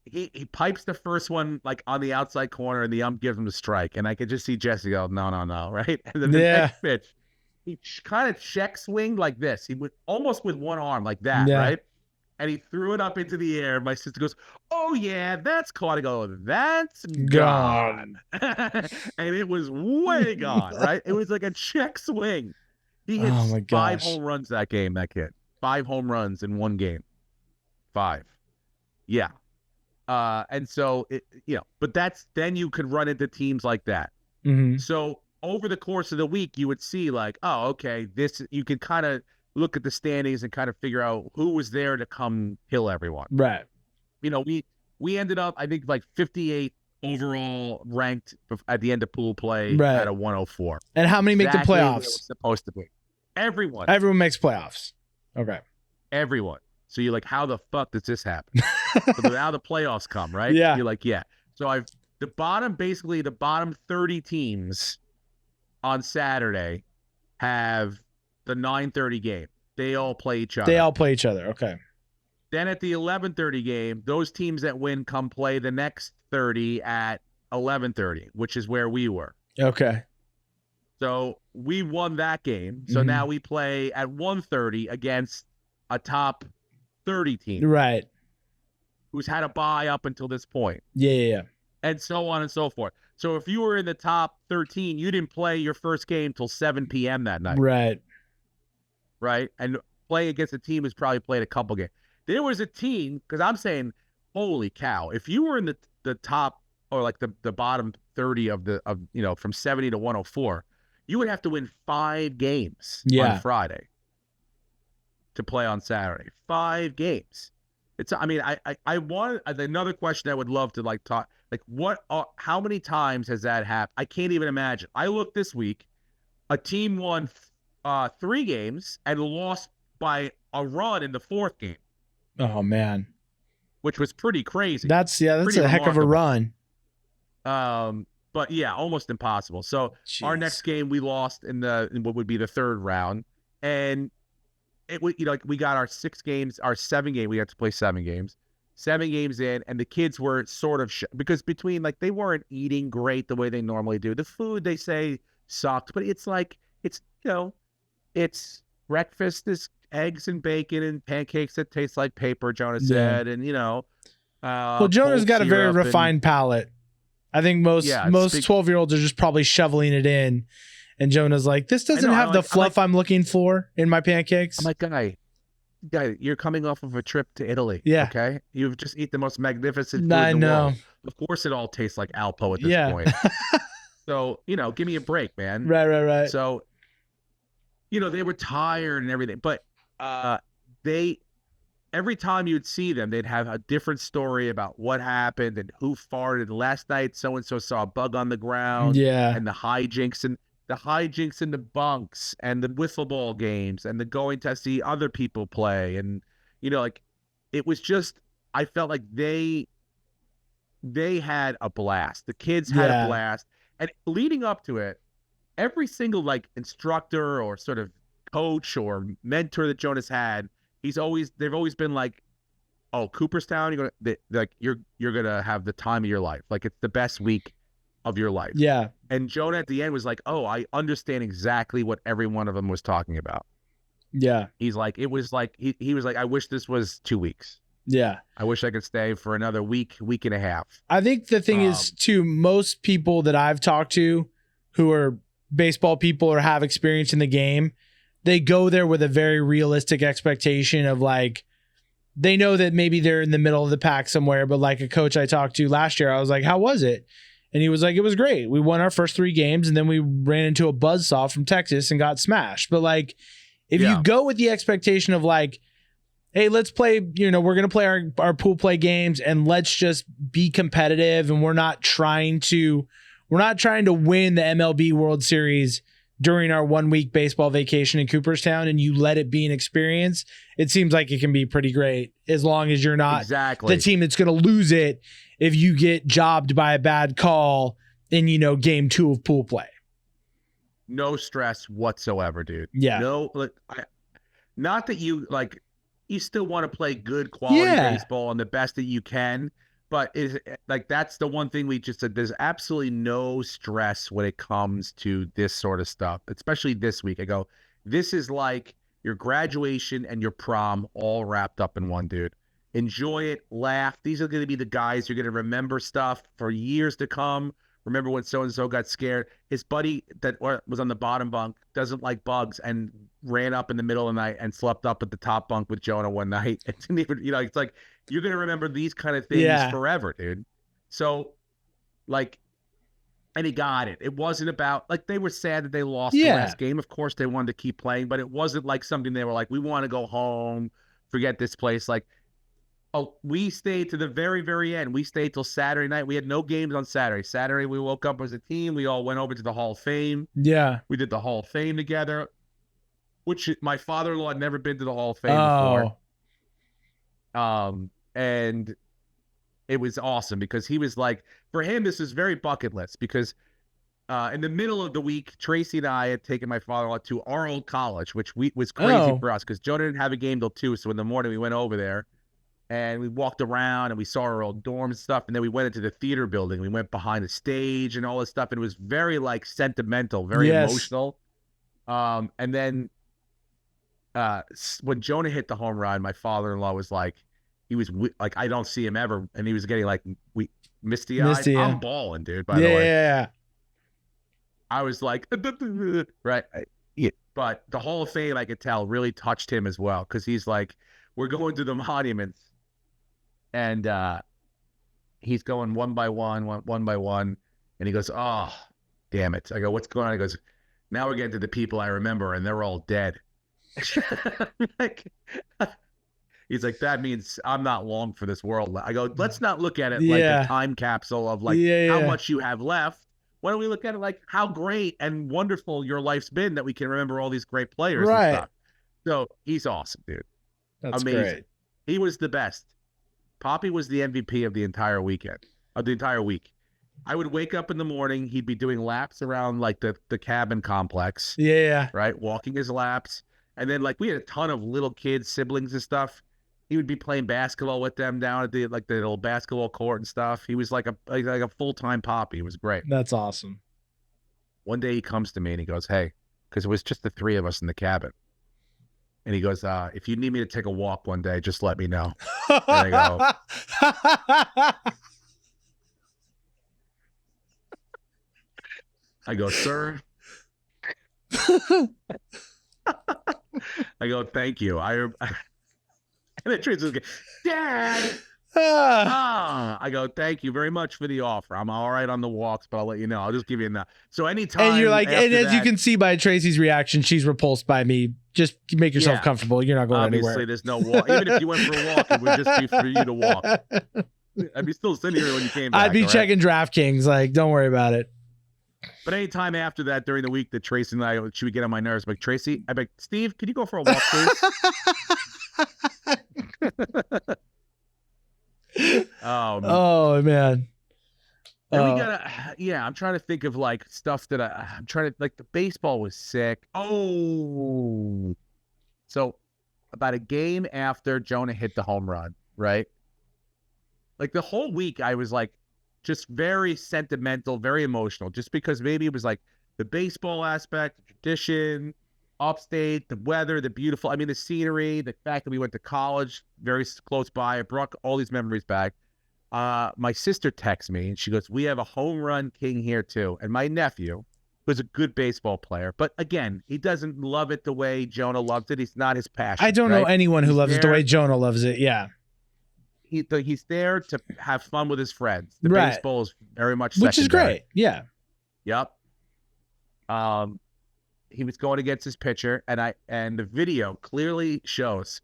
he pipes the first one like on the outside corner, and the ump gives him the strike. And I could just see Jesse go, no, right? And then the next pitch, he kind of check swinged like this. He would almost with one arm like that, right? And he threw it up into the air. My sister goes, oh, yeah, that's caught. I go, that's gone. And it was way gone, right? It was like a check swing. He hit 5 home runs that game, that kid. 5 home runs in one game. 5. Yeah. And so, but then you could run into teams like that. Mm-hmm. So over the course of the week, you would see like, oh, okay, you could kind of look at the standings and kind of figure out who was there to come kill everyone. Right. We we ended up, I think, like 58 overall ranked at the end of pool play Right. at a 104. And how many make the Exactly where it playoffs? was supposed to be. Everyone. Everyone makes playoffs. Okay. Everyone. So you're like, how the fuck does this happen? So now the playoffs come, right? Yeah. You're like, yeah. So the bottom 30 teams on Saturday have the 9:30 game. They all play each other. They all play each other. Okay. Then at the 11:30 game, those teams that win come play the next 30 at 11:30, which is where we were. Okay. So we won that game. So now we play at 1:30 against a top 30 team. Right. Who's had a bye up until this point. Yeah. And so on and so forth. So if you were in the top 13, you didn't play your first game till 7 p.m. that night. Right. Right? And play against a team who's probably played a couple games. There was a team, because I'm saying, holy cow, if you were in the top or like the bottom 30 of from 70 to 104, you would have to win 5 games on Friday to play on Saturday. 5 games. I want another question I would love to like talk, like how many times has that happened? I can't even imagine. I looked this week, a team won 3 games and lost by a run in the 4th game. Oh man. Which was pretty crazy. That's pretty a heck of a run. But yeah, almost impossible. So our next game we lost in what would be the 3rd round, and we got our 7 game. We got to play 7 games. 7 games in, and the kids were sort of because between they weren't eating great the way they normally do. The food they say sucked, but it's breakfast is eggs and bacon and pancakes that taste like paper, Jonah said, and well, Jonah's got a very refined palate. I think most 12-year-olds are just probably shoveling it in, and Jonah's like, this doesn't have the fluff I'm looking for in my pancakes. I'm like, guy, you're coming off of a trip to Italy. Yeah. Okay. You've just eaten the most magnificent food I in the know. world. Of course, it all tastes like Alpo at this point. So give me a break, man. Right. So, they were tired and everything, but every time you'd see them, they'd have a different story about what happened and who farted. Last night, so-and-so saw a bug on the ground. Yeah. And the hijinks in the bunks and the wiffle ball games and the going to see other people play. And, it was just, I felt like they had a blast. The kids had a blast. And leading up to it, every single instructor or sort of coach or mentor that Jonas had, they've always been like, oh, Cooperstown, you're gonna have the time of your life. Like, it's the best week of your life. Yeah. And Jonah at the end was like, oh, I understand exactly what every one of them was talking about. Yeah. He's like, it was like he was like, I wish this was 2 weeks. Yeah. I wish I could stay for another week and a half. I think the thing is, too, most people that I've talked to who are baseball people or have experience in the game, they go there with a very realistic expectation of they know that maybe they're in the middle of the pack somewhere, but like a coach I talked to last year, I was like, how was it? And he was like, it was great. We won our first 3 games and then we ran into a buzzsaw from Texas and got smashed. But if you go with the expectation of hey, let's play, we're going to play our pool play games and let's just be competitive, and we're not trying to win the MLB World Series during our 1-week baseball vacation in Cooperstown, and you let it be an experience, it seems like it can be pretty great, as long as you're not the team that's going to lose it if you get jobbed by a bad call in, game 2 of pool play. No stress whatsoever, dude. Yeah. No, not that you you still want to play good quality baseball and the best that you can, but that's the one thing we just said. There's absolutely no stress when it comes to this sort of stuff, especially this week. I go, this is like your graduation and your prom all wrapped up in one, dude. Enjoy it, laugh. These are going to be the guys you're going to remember stuff for years to come. Remember when so-and-so got scared? His buddy that was on the bottom bunk doesn't like bugs and ran up in the middle of the night and slept up at the top bunk with Jonah one night. It didn't even, it's like, you're going to remember these kind of things forever, dude. So, and he got it. It wasn't about, they were sad that they lost the last game. Of course, they wanted to keep playing, but it wasn't like something they were like, we want to go home, forget this place. Oh, we stayed to the very, very end. We stayed till Saturday night. We had no games on Saturday. Saturday, we woke up as a team. We all went over to the Hall of Fame. Yeah. We did the Hall of Fame together, which my father-in-law had never been to the Hall of Fame before. And it was awesome because he was like, for him, this is very bucket list because in the middle of the week, Tracy and I had taken my father-in-law to our old college, which was crazy for us because Joe didn't have a game till 2. So in the morning, we went over there. And we walked around and we saw our old dorm and stuff. And then we went into the theater building. We went behind the stage and all this stuff. And it was very like sentimental, very emotional. And then when Jonah hit the home run, my father-in-law was like, he was like, I don't see him ever. And he was getting like misty-eyed. I'm balling, dude, by the way. Yeah. I was like, right. But the Hall of Fame, I could tell, really touched him as well. Because he's like, we're going to the monuments. And he's going one by one. And he goes, oh, damn it. I go, what's going on? He goes, now we're getting to the people I remember, and they're all dead. He's like, that means I'm not long for this world. I go, let's not look at it like a time capsule of like how much you have left. Why don't we look at it like how great and wonderful your life's been that we can remember all these great players and stuff. So he's awesome, dude. That's amazing. Great. He was the best. Poppy was the MVP of the entire weekend, of the entire week. I would wake up in the morning. He'd be doing laps around like the cabin complex. Yeah. Right. Walking his laps. And then like we had a ton of little kids, siblings and stuff. He would be playing basketball with them down at the little basketball court and stuff. He was like a full-time Poppy. It was great. That's awesome. One day he comes to me and he goes, hey, because it was just the 3 of us in the cabin. And he goes, if you need me to take a walk one day, just let me know. And I go, sir. I go, thank you. And then Tracy goes, Dad. I go, thank you very much for the offer. I'm all right on the walks, but I'll let you know. I'll just give you enough. So anytime. And you're like, and as you can see by Tracy's reaction, she's repulsed by me. Just make yourself comfortable. You're not going anywhere. Obviously, there's no walk. Even if you went for a walk, it would just be for you to walk. I'd be still sitting here when you came back. I'd be checking DraftKings. Like, don't worry about it. But anytime after that, during the week, that Tracy and I, she would get on my nerves. I'm like, Tracy, I'm like, Steve, can you go for a walk, please? Oh man. And we gotta, I'm trying to think of like stuff that I'm trying to, like the baseball was sick. Oh, so about a game after Jonah hit the home run, right? Like the whole week I was like just very sentimental, very emotional, just because maybe it was like the baseball aspect, the tradition, upstate, the weather, the beautiful, I mean, the scenery, the fact that we went to college very close by. It brought all these memories back. My sister texts me and she goes, we have a home run king here too. And my nephew was a good baseball player, but again, he doesn't love it the way Jonah loves it. He's not his passion. I don't know anyone who loves it the way Jonah loves it. Yeah. He's there to have fun with his friends. The baseball is very much secondary. Which is great. Yeah. Yep. He was going against his pitcher, and the video clearly shows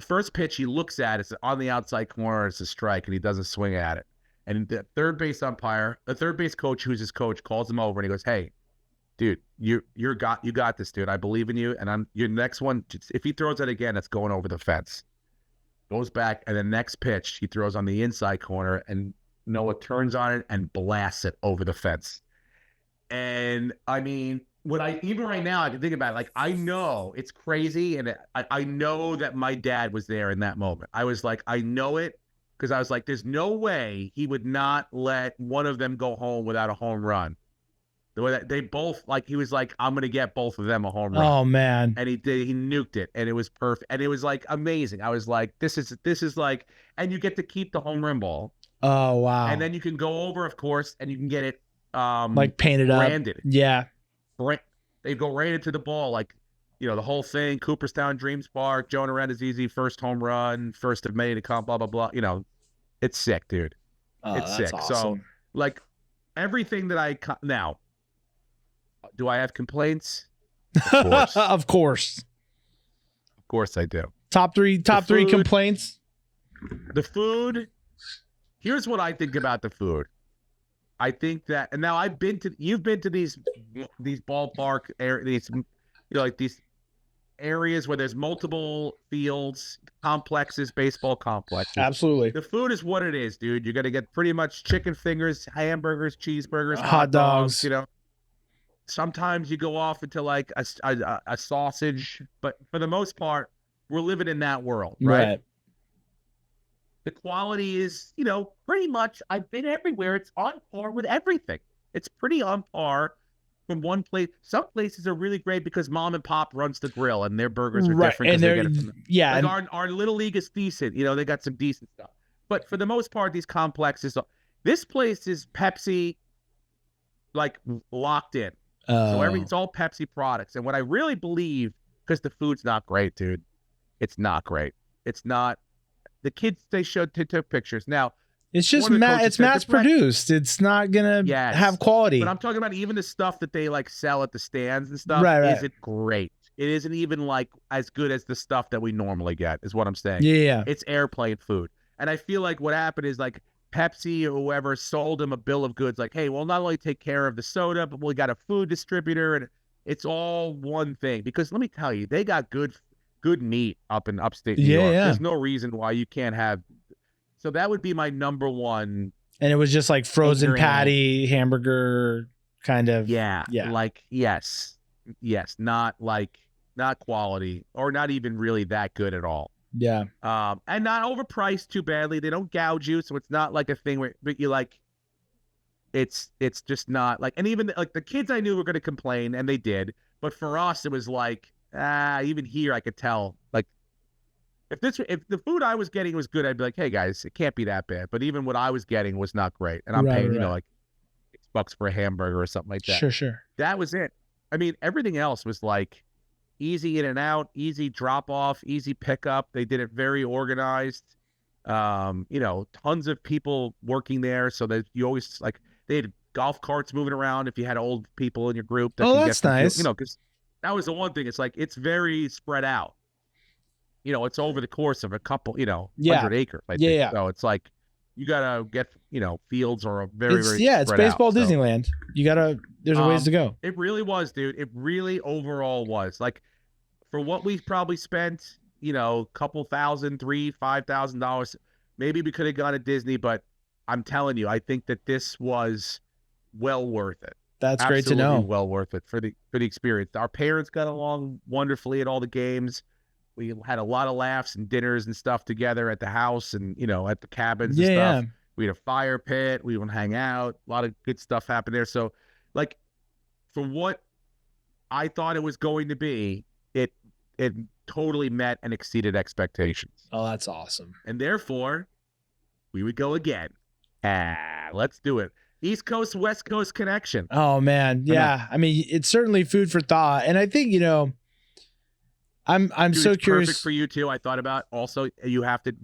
first pitch he looks at it's on the outside corner, it's a strike, and he doesn't swing at it. And the third base umpire, the third base coach, who's his coach, calls him over and he goes, "Hey, dude, you got this, dude. I believe in you. And your next one, if he throws it again, it's going over the fence." Goes back, and the next pitch he throws on the inside corner, and Noah turns on it and blasts it over the fence. And I mean, even right now, I can think about it. Like, I know it's crazy, and I know that my dad was there in that moment. I was like, I know it, because I was like, there's no way he would not let one of them go home without a home run. The way that they both, like, he was like, I'm going to get both of them a home run. Oh, man. And he did. He nuked it, and it was perfect. And it was, like, amazing. I was like, this is like, and you get to keep the home run ball. Oh, wow. And then you can go over, of course, and you can get it like painted branded. Up. Yeah. They go right into the ball, like, the whole thing. Cooperstown Dreams Park, Jonah Rendazizi, first home run, 1st of May to come, blah, blah, blah. It's sick, dude. It's sick. Awesome. So, like, everything that now, do I have complaints? Of course. Of course. Of course I do. Top three complaints. The food. Here's what I think about the food. I think that, and now you've been to these ballpark areas, like these areas where there's multiple fields, complexes, baseball complexes. Absolutely. The food is what it is, dude. You're gonna get pretty much chicken fingers, hamburgers, cheeseburgers, hot dogs. Sometimes you go off into like a sausage, but for the most part, we're living in that world, right? The quality is, pretty much, I've been everywhere. It's on par with everything. It's pretty on par from one place. Some places are really great because mom and pop runs the grill and their burgers are different. And they get it from our Little League is decent. They got some decent stuff. But for the most part, these complexes, this place is Pepsi, like, locked in. So it's all Pepsi products. And what I really believe, because the food's not great, dude. It's not great. It's not. The kids, they took pictures. Now, it's just it's mass produced. It's not gonna have quality. But I'm talking about even the stuff that they like sell at the stands and stuff. Isn't great. It isn't even like as good as the stuff that we normally get. Is what I'm saying. Yeah. It's airplane food, and I feel like what happened is like Pepsi or whoever sold them a bill of goods. Like, hey, we'll not only take care of the soda, but we got a food distributor, and it's all one thing. Because let me tell you, they got good meat up in upstate New York. There's no reason why you can't have. So that would be my number one. And it was just like frozen patty, hamburger kind of. Yeah. Like, yes. Not quality or not even really that good at all. Yeah. And not overpriced too badly. They don't gouge you. So it's not like a thing where, but you like, it's just not like, and even like the kids I knew were going to complain and they did. But for us, it was like, even here I could tell, like, if the food I was getting was good, I'd be like, hey guys, it can't be that bad. But even what I was getting was not great, and I'm paying like $6 for a hamburger or something like that. Sure. That was it. I mean, everything else was like easy in and out, easy drop off, easy pickup. They did it very organized. Tons of people working there, so that you always like they had golf carts moving around if you had old people in your group. That's nice. Because that was the one thing. It's like it's very spread out. It's over the course of a couple, 100 acres. So it's like you gotta get, fields or very it's baseball out, Disneyland. So. You gotta. There's a ways to go. It really was, dude. It really overall was like for what we probably spent, couple $1,000, $3,000, $5,000. Maybe we could have gone to Disney, but I'm telling you, I think that this was well worth it. That's absolutely great to know. Well worth it for the experience. Our parents got along wonderfully at all the games. We had a lot of laughs and dinners and stuff together at the house and at the cabins and stuff. We had a fire pit. We would hang out. A lot of good stuff happened there. So, like, for what I thought it was going to be, it totally met and exceeded expectations. Oh, that's awesome. And therefore, we would go again. Let's do it. East Coast, West Coast connection. Oh, man. Yeah. I mean, it's certainly food for thought. And I think, I'm Dude, so curious. Perfect for you too. I thought about also you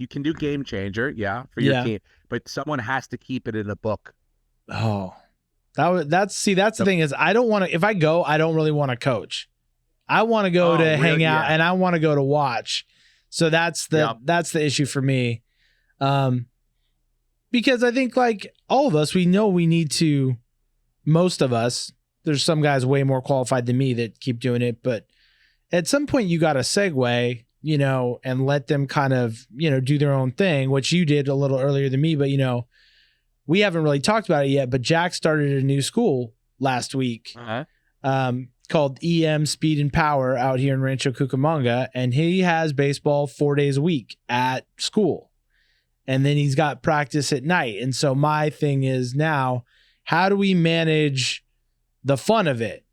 can do Game Changer, for your team, but someone has to keep it in a book. Oh, that's the thing is I don't want to. If I go, I don't really want to coach. I want to go to hang out and I want to go to watch. So that's the issue for me. Because I think like all of us, we know we need to. Most of us, there's some guys way more qualified than me that keep doing it, but. At some point you got to segue, and let them kind of, do their own thing, which you did a little earlier than me. But, we haven't really talked about it yet, but Jack started a new school last week called EM Speed and Power out here in Rancho Cucamonga. And he has baseball 4 days a week at school. And then he's got practice at night. And so my thing is now, how do we manage the fun of it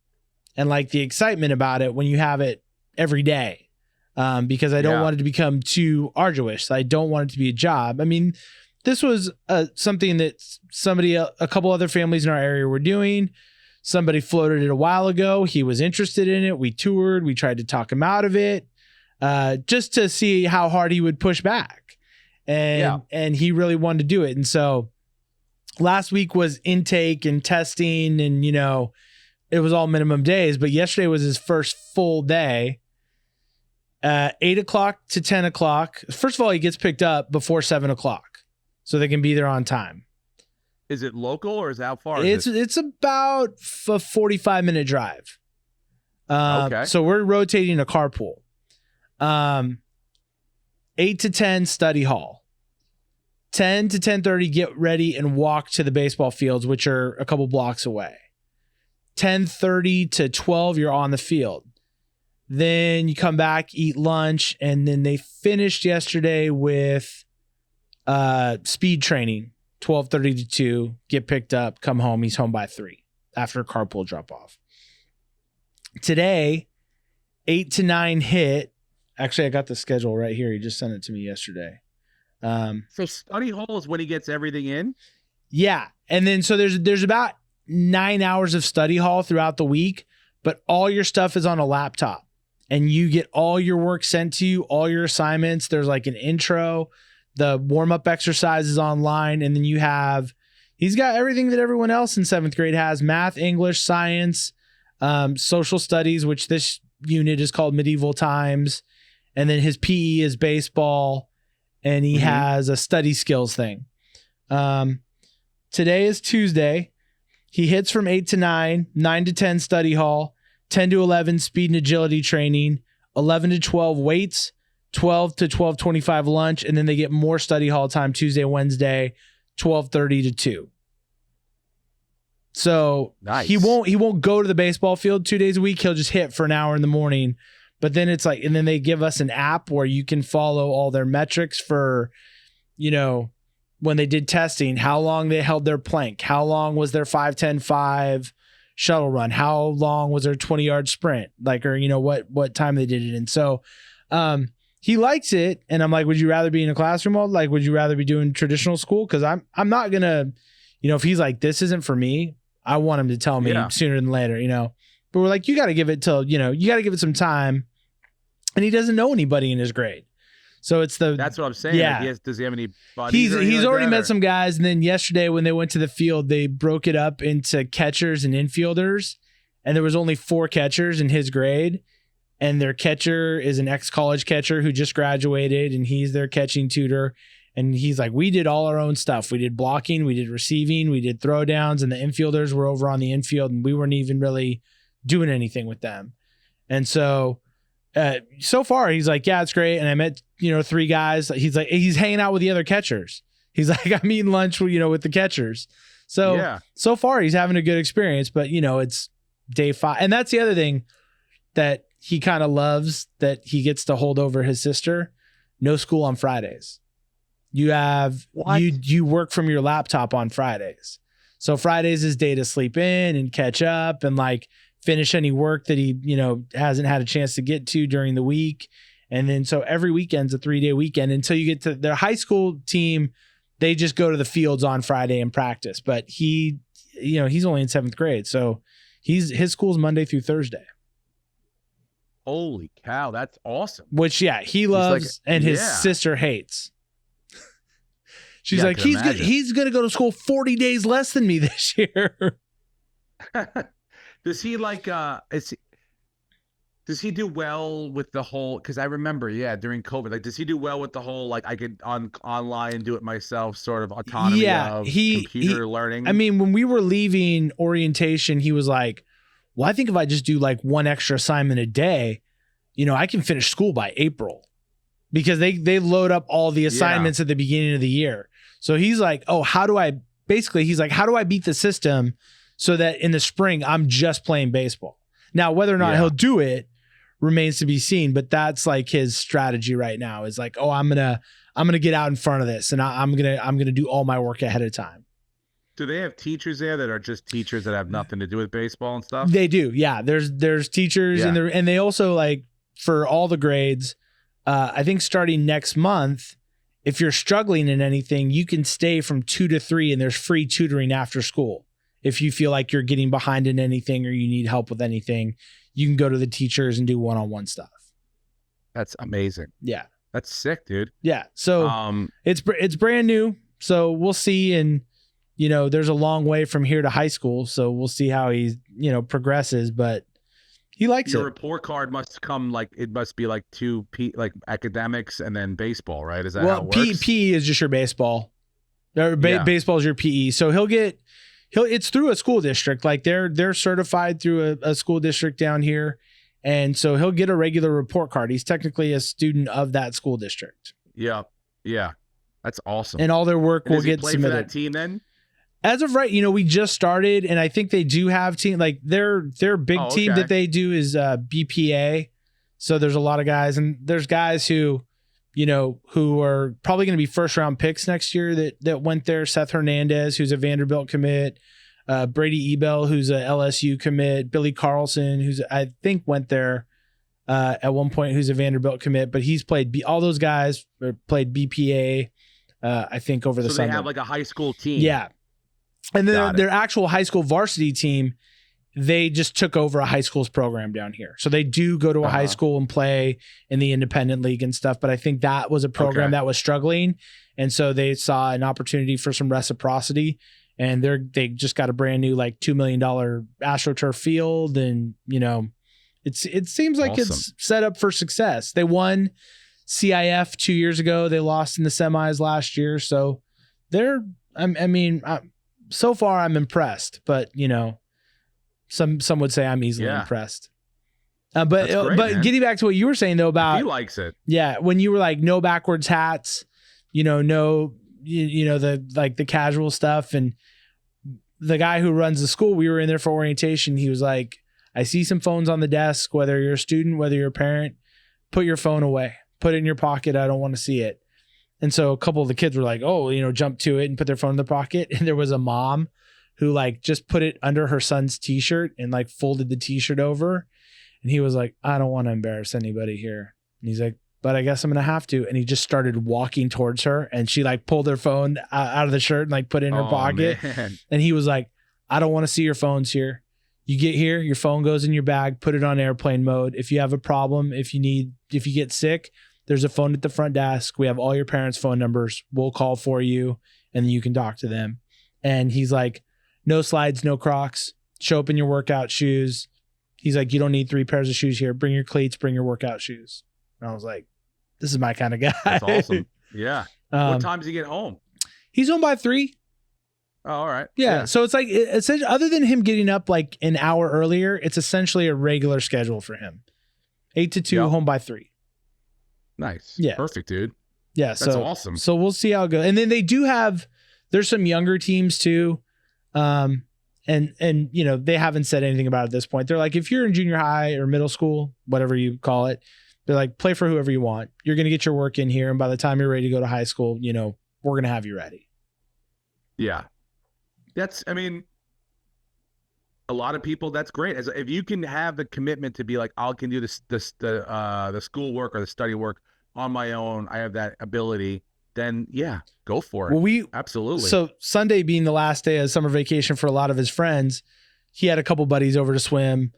and like the excitement about it when you have it every day? Because I don't want it to become too arduous. I don't want it to be a job. I mean, this was something that a couple other families in our area were doing. Somebody floated it a while ago. He was interested in it. We toured. We tried to talk him out of it just to see how hard he would push back. And he really wanted to do it. And so last week was intake and testing and, it was all minimum days. But yesterday was his first full day. 8 o'clock to 10 o'clock. First of all, he gets picked up before 7 o'clock so they can be there on time. Is it local or is it how far? It's about a 45-minute drive. Okay. So we're rotating a carpool. 8 to 10 study hall. 10 to 10:30 get ready and walk to the baseball fields, which are a couple blocks away. 10:30 to 12 you're on the field. Then you come back, eat lunch, and then they finished yesterday with speed training. 12:30 to 2, get picked up, come home. He's home by 3 after a carpool drop off. Today, 8 to 9 hit. Actually, I got the schedule right here. He just sent it to me yesterday. So study hall is when he gets everything in? Yeah. And then so there's about 9 hours of study hall throughout the week, but all your stuff is on a laptop and you get all your work sent to you, all your assignments. There's like an intro, the warm-up exercises online, and then he's got everything that everyone else in 7th grade has: math, English, science, social studies, which this unit is called medieval times. And then his PE is baseball, and he has a study skills thing. Today is Tuesday. He hits from 8 to 9, 9 to 10 study hall, 10 to 11 speed and agility training, 11 to 12 weights, 12 to 12:25 lunch, and then they get more study hall time Tuesday, Wednesday, 12:30 to 2. So nice. He won't go to the baseball field 2 days a week. He'll just hit for an hour in the morning. But then it's like, and then they give us an app where you can follow all their metrics for, when they did testing, how long they held their plank, how long was their 5-10-5 shuttle run, how long was their 20-yard sprint, what time they did it in. So he likes it. And I'm like, would you rather be in a classroom all? Like, would you rather be doing traditional school? Because I'm not going to, if he's like, this isn't for me, I want him to tell me sooner than later, But we're like, you got to give it you got to give it some time. And he doesn't know anybody in his grade. So that's what I'm saying. Yeah. Like, does he have any buddies? He's already met some guys. And then yesterday when they went to the field, they broke it up into catchers and infielders. And there was only 4 catchers in his grade. And their catcher is an ex-college catcher who just graduated, and he's their catching tutor. And he's like, we did all our own stuff. We did blocking, we did receiving, we did throwdowns, and the infielders were over on the infield, and we weren't even really doing anything with them. And so far he's like, yeah, it's great. And I met, 3 guys. He's like, he's hanging out with the other catchers. He's like, I'm eating lunch, with the catchers. So far he's having a good experience, but it's day 5. And that's the other thing that he kind of loves, that he gets to hold over his sister. No school on Fridays. You have, you work from your laptop on Fridays. So Fridays is day to sleep in and catch up and finish any work that he, hasn't had a chance to get to during the week. And then, so every weekend's a 3-day weekend until you get to their high school team. They just go to the fields on Friday and practice, but he's only in 7th grade. So his school's Monday through Thursday. Holy cow. That's awesome. Which he loves and his sister hates. She's like, he's going to go to school 40 days less than me this year. Does he does he do well with the whole, because I remember, during COVID, does he do well with the whole, I could online do it myself sort of autonomy of computer learning? I mean, when we were leaving orientation, he was like, well, I think if I just do 1 extra assignment a day, I can finish school by April, because they load up all the assignments at the beginning of the year. So he's like, oh, how do I beat the system so that in the spring I'm just playing baseball? Now, whether or not he'll do it remains to be seen, but that's his strategy right now is oh, I'm going to get out in front of this, and I'm going to do all my work ahead of time. Do they have teachers there that are just teachers that have nothing to do with baseball and stuff? They do. Yeah. There's teachers and they also for all the grades, I think starting next month, if you're struggling in anything, you can stay from 2 to 3 and there's free tutoring after school. If you feel like you're getting behind in anything or you need help with anything, you can go to the teachers and do one-on-one stuff. That's amazing. Yeah. That's sick, dude. Yeah. So it's brand new. So we'll see. And, there's a long way from here to high school. So we'll see how he, progresses. But He likes Your it. report card must come like it must be like like academics and then baseball, right? Is that how it works? PE is just your baseball. Yeah. Baseball is your PE. So it's through a school district. Like they're certified through a school district down here. And so he'll get a regular report card. He's technically a student of that school district. Yeah. Yeah. That's awesome. And all their work will does he get play submitted. for that team then? As of right, we just started, and I think they do have team, like their big team that they do is BPA. So there's a lot of guys, and there's guys who are probably going to be first round picks next year that went there. Seth Hernandez, who's a Vanderbilt commit, Brady Ebel, who's a LSU commit, Billy Carlson, who's I think went there at one point, who's a Vanderbilt commit, but he's played all those guys played BPA. I think over the summer. So they have like a high school team. Yeah. And then their actual high school varsity team, they just took over a high school's program down here. So they do go to a high school and play in the independent league and stuff. But I think that was a program that was struggling. And so they saw an opportunity for some reciprocity. And they just got a brand new like $2 million AstroTurf field. And, it seems like it's set up for success. They won CIF 2 years ago. They lost in the semis last year. So so far I'm impressed, but some would say I'm easily impressed. But getting back to what you were saying though about he likes it. Yeah, when you were like no backwards hats, the casual stuff, and the guy who runs the school, we were in there for orientation. He was like, I see some phones on the desk, whether you're a student, whether you're a parent, put your phone away, put it in your pocket. I don't want to see it. And so a couple of the kids were like, jump to it and put their phone in their pocket. And there was a mom who like just put it under her son's t-shirt and like folded the t-shirt over. And he was like, I don't want to embarrass anybody here. And he's like, but I guess I'm going to have to. And he just started walking towards her, and she like pulled her phone out of the shirt and like put it in her pocket. Man. And he was like, I don't want to see your phones here. You get here, your phone goes in your bag, put it on airplane mode. If you have a problem, if you get sick, there's a phone at the front desk. We have all your parents' phone numbers. We'll call for you, and then you can talk to them. And he's like, no slides, no Crocs. Show up in your workout shoes. He's like, you don't need 3 pairs of shoes here. Bring your cleats, bring your workout shoes. And I was like, this is my kind of guy. That's awesome. Yeah. What time does he get home? He's home by 3. Oh, all right. Yeah. So it's like, essentially, other than him getting up like an hour earlier, it's essentially a regular schedule for him. 8 to 2, home by 3. Nice. Yeah. Perfect, dude. Yeah. That's awesome. So we'll see how it goes. And then they do there's some younger teams too. And they haven't said anything about it at this point. They're like, if you're in junior high or middle school, whatever you call it, they're like, play for whoever you want. You're going to get your work in here. And by the time you're ready to go to high school, we're going to have you ready. Yeah. A lot of people, that's great. If you can have the commitment to be like, I can do the school work or the study work on my own, I have that ability, then go for it. Well, absolutely. So Sunday being the last day of summer vacation for a lot of his friends, he had a couple buddies over to swim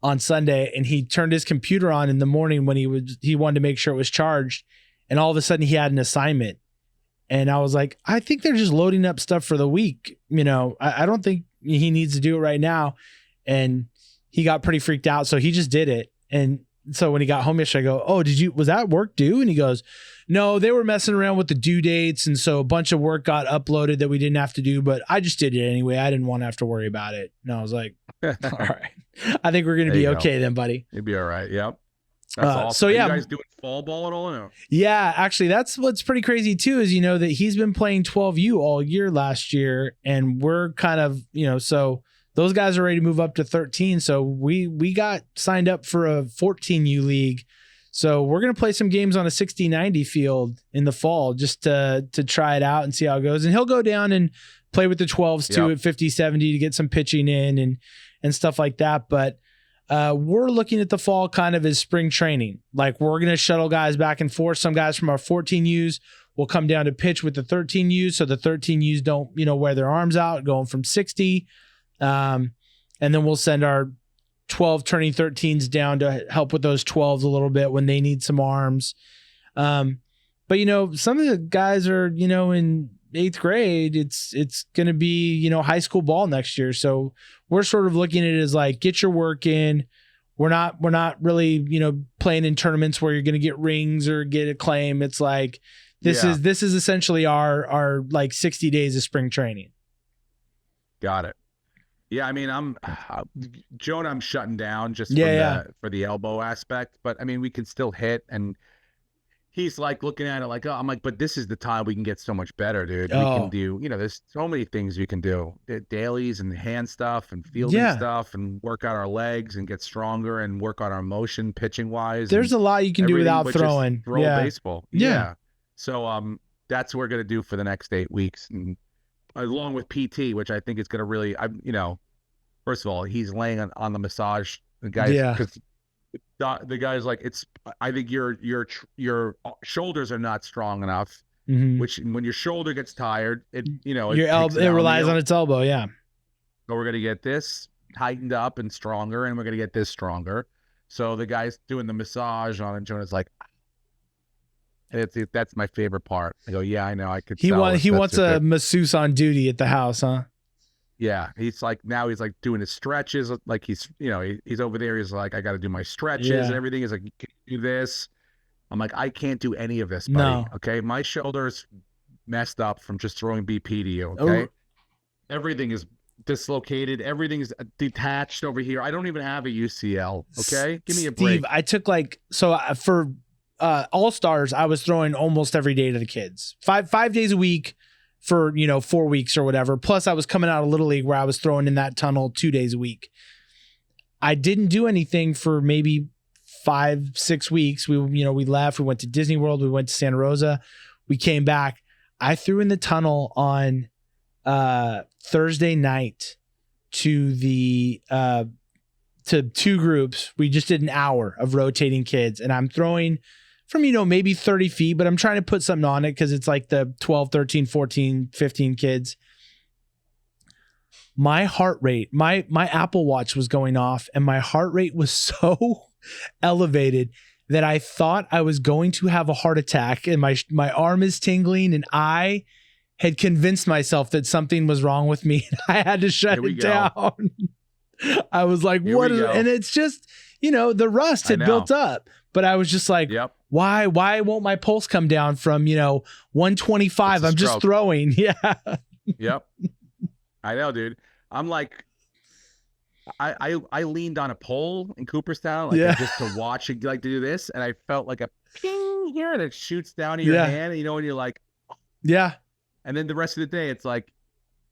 on Sunday, and he turned his computer on in the morning when he wanted to make sure it was charged, and all of a sudden he had an assignment. And I was like, I think they're just loading up stuff for the week. I don't think he needs to do it right now. And he got pretty freaked out. So he just did it. And so when he got home yesterday, I go, oh, was that work due? And he goes, no, they were messing around with the due dates. And so a bunch of work got uploaded that we didn't have to do, but I just did it anyway. I didn't want to have to worry about it. And I was like, all right, I think we're going to be okay then, buddy. You'll be all right. Yep. That's awesome. So yeah, are you guys doing fall ball at all? No? Yeah, actually, that's what's pretty crazy too. Is that he's been playing 12U all year last year, and we're kind of so those guys are ready to move up to 13. So we got signed up for a 14U league. So we're gonna play some games on a 60-90 field in the fall just to try it out and see how it goes. And he'll go down and play with the 12s too at 50-70 to get some pitching in and stuff like that. But we're looking at the fall kind of as spring training. Like we're going to shuttle guys back and forth. Some guys from our 14Us will come down to pitch with the 13Us. So the 13Us don't, wear their arms out going from 60. And then we'll send our 12 turning 13s down to help with those 12s a little bit when they need some arms. But some of the guys are, in 8th grade, it's going to be, high school ball next year. So we're sort of looking at it as like, get your work in. We're not really, playing in tournaments where you're going to get rings or get a claim. It's like, this is essentially our like 60 days of spring training. Got it. Yeah, I mean, Jonah, I'm shutting down just for the elbow aspect, but I mean, we can still hit, and he's like looking at it like, oh, I'm like, but this is the time we can get so much better, dude. We can do, there's so many things we can do, dailies and hand stuff and fielding stuff, and work out our legs and get stronger and work on our motion pitching wise. There's a lot you can do without throwing. Throw baseball. Yeah. So that's what we're gonna do for the next 8 weeks, and along with PT, which I think is gonna really, first of all, he's laying on the massage. The guys, because the guy's like, I think your shoulders are not strong enough. Mm-hmm. Which when your shoulder gets tired, it relies on its elbow. Yeah. So we're gonna get this tightened up and stronger, and we're gonna get this stronger. So the guy's doing the massage on it. Jonah's like, that's my favorite part. I go, yeah, I know. I could. He wants a masseuse on duty at the house, huh? Yeah, he's like doing his stretches. Like he's over there. He's like, I got to do my stretches and everything. He's like, can you do this? I'm like, I can't do any of this, buddy. No. Okay, my shoulder's messed up from just throwing BP to you. Okay, everything is dislocated. Everything is detached over here. I don't even have a UCL. Okay, give me a break. Steve, I took for All-Stars, I was throwing almost every day to the kids. Five days a week for 4 weeks or whatever. Plus I was coming out of Little League where I was throwing in that tunnel 2 days a week. I didn't do anything for maybe 5-6 weeks. We left, we went to Disney World, we went to Santa Rosa, we came back. I threw in the tunnel on Thursday night to to 2 groups. We just did an hour of rotating kids, and I'm throwing from, maybe 30 feet, but I'm trying to put something on it because it's like the 12, 13, 14, 15 kids. My heart rate, my Apple Watch was going off, and my heart rate was so elevated that I thought I was going to have a heart attack, and my arm is tingling, and I had convinced myself that something was wrong with me, and I had to shut it down. I was like, what is it? And it's just, the rust had built up, but I was just like, why won't my pulse come down from, 125? I'm just throwing. Yeah. Yep. I know, dude. I'm like, I leaned on a pole in Cooperstown, just to watch it, to do this. And I felt like a ping here, and it shoots down in your hand, and you're like, yeah. And then the rest of the day, it's like,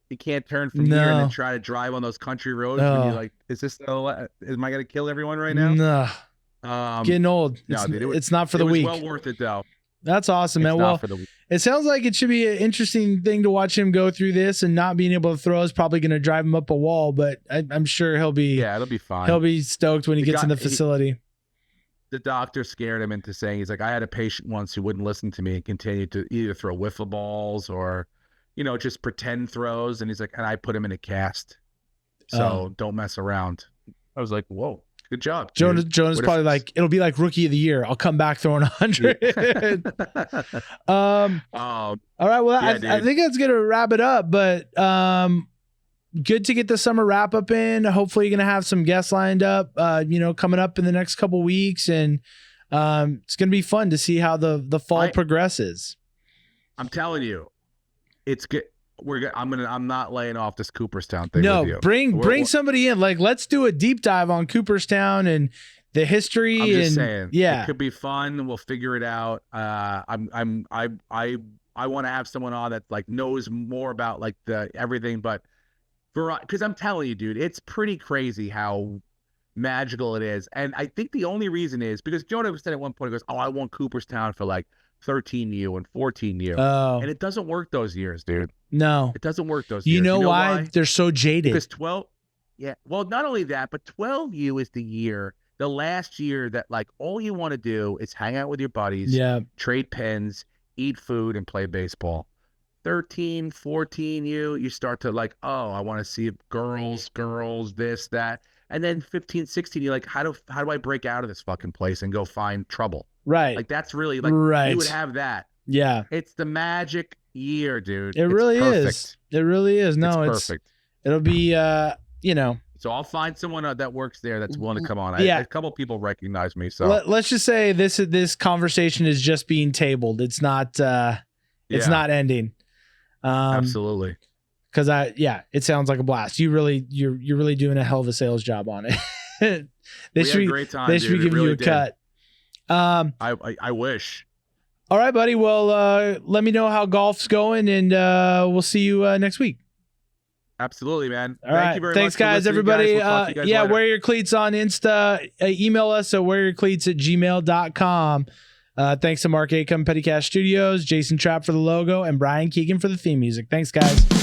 you can't turn from here and then try to drive on those country roads. When you're like, am I going to kill everyone right now? No. Getting old. It's not for the weak. It was well worth it, though. That's awesome, man. Well, it sounds like it should be an interesting thing to watch him go through this, and not being able to throw is probably going to drive him up a wall, but I'm sure he'll be. Yeah, it'll be fine. He'll be stoked when he gets in the facility. The doctor scared him into saying, he's like, I had a patient once who wouldn't listen to me and continued to either throw wiffle balls or, just pretend throws. And he's like, and I put him in a cast. So don't mess around. I was like, whoa. Good job. Jonah's probably like, it'll be like rookie of the year. I'll come back throwing 100. All right. Well, I think that's going to wrap it up, but good to get the summer wrap up in. Hopefully you're going to have some guests lined up, coming up in the next couple weeks. And it's going to be fun to see how the fall progresses. I'm telling you, it's good. I'm not laying off this Cooperstown thing. No, with you. Bring somebody in. Like, let's do a deep dive on Cooperstown and the history. I'm just saying, it could be fun. We'll figure it out. I want to have someone on that knows more about the everything, but because I'm telling you, dude, it's pretty crazy how magical it is. And I think the only reason is because Jonah said at one point, he goes, "Oh, I want Cooperstown for 13U and 14U." Oh. And it doesn't work those years, dude. No. It doesn't work those years. You know why? They're so jaded. Because 12, well, not only that, but 12U is the last year that all you want to do is hang out with your buddies, trade pens, eat food, and play baseball. 13, 14U, you start to I want to see girls, this, that. And then 15, 16, you're like, how do I break out of this fucking place and go find trouble? Right. That's really you would have that. Yeah. It's the magic year, dude. It really is. It really is. No, it's perfect. It'll be, So I'll find someone that works there that's willing to come on. Yeah. A couple people recognize me. So let's just say this conversation is just being tabled. It's not not ending. Absolutely. Because it sounds like a blast. You're really doing a hell of a sales job on it. They should be giving you a cut. I wish. All right, buddy. Well, let me know how golf's going, and we'll see you next week. Absolutely, man. Thank you very much. Thanks, guys, everybody. Wear your cleats on Insta. Email us at wearyourcleats@gmail.com. Thanks to Mark Acom, Petty Cash Studios, Jason Trapp for the logo, and Brian Keegan for the theme music. Thanks, guys.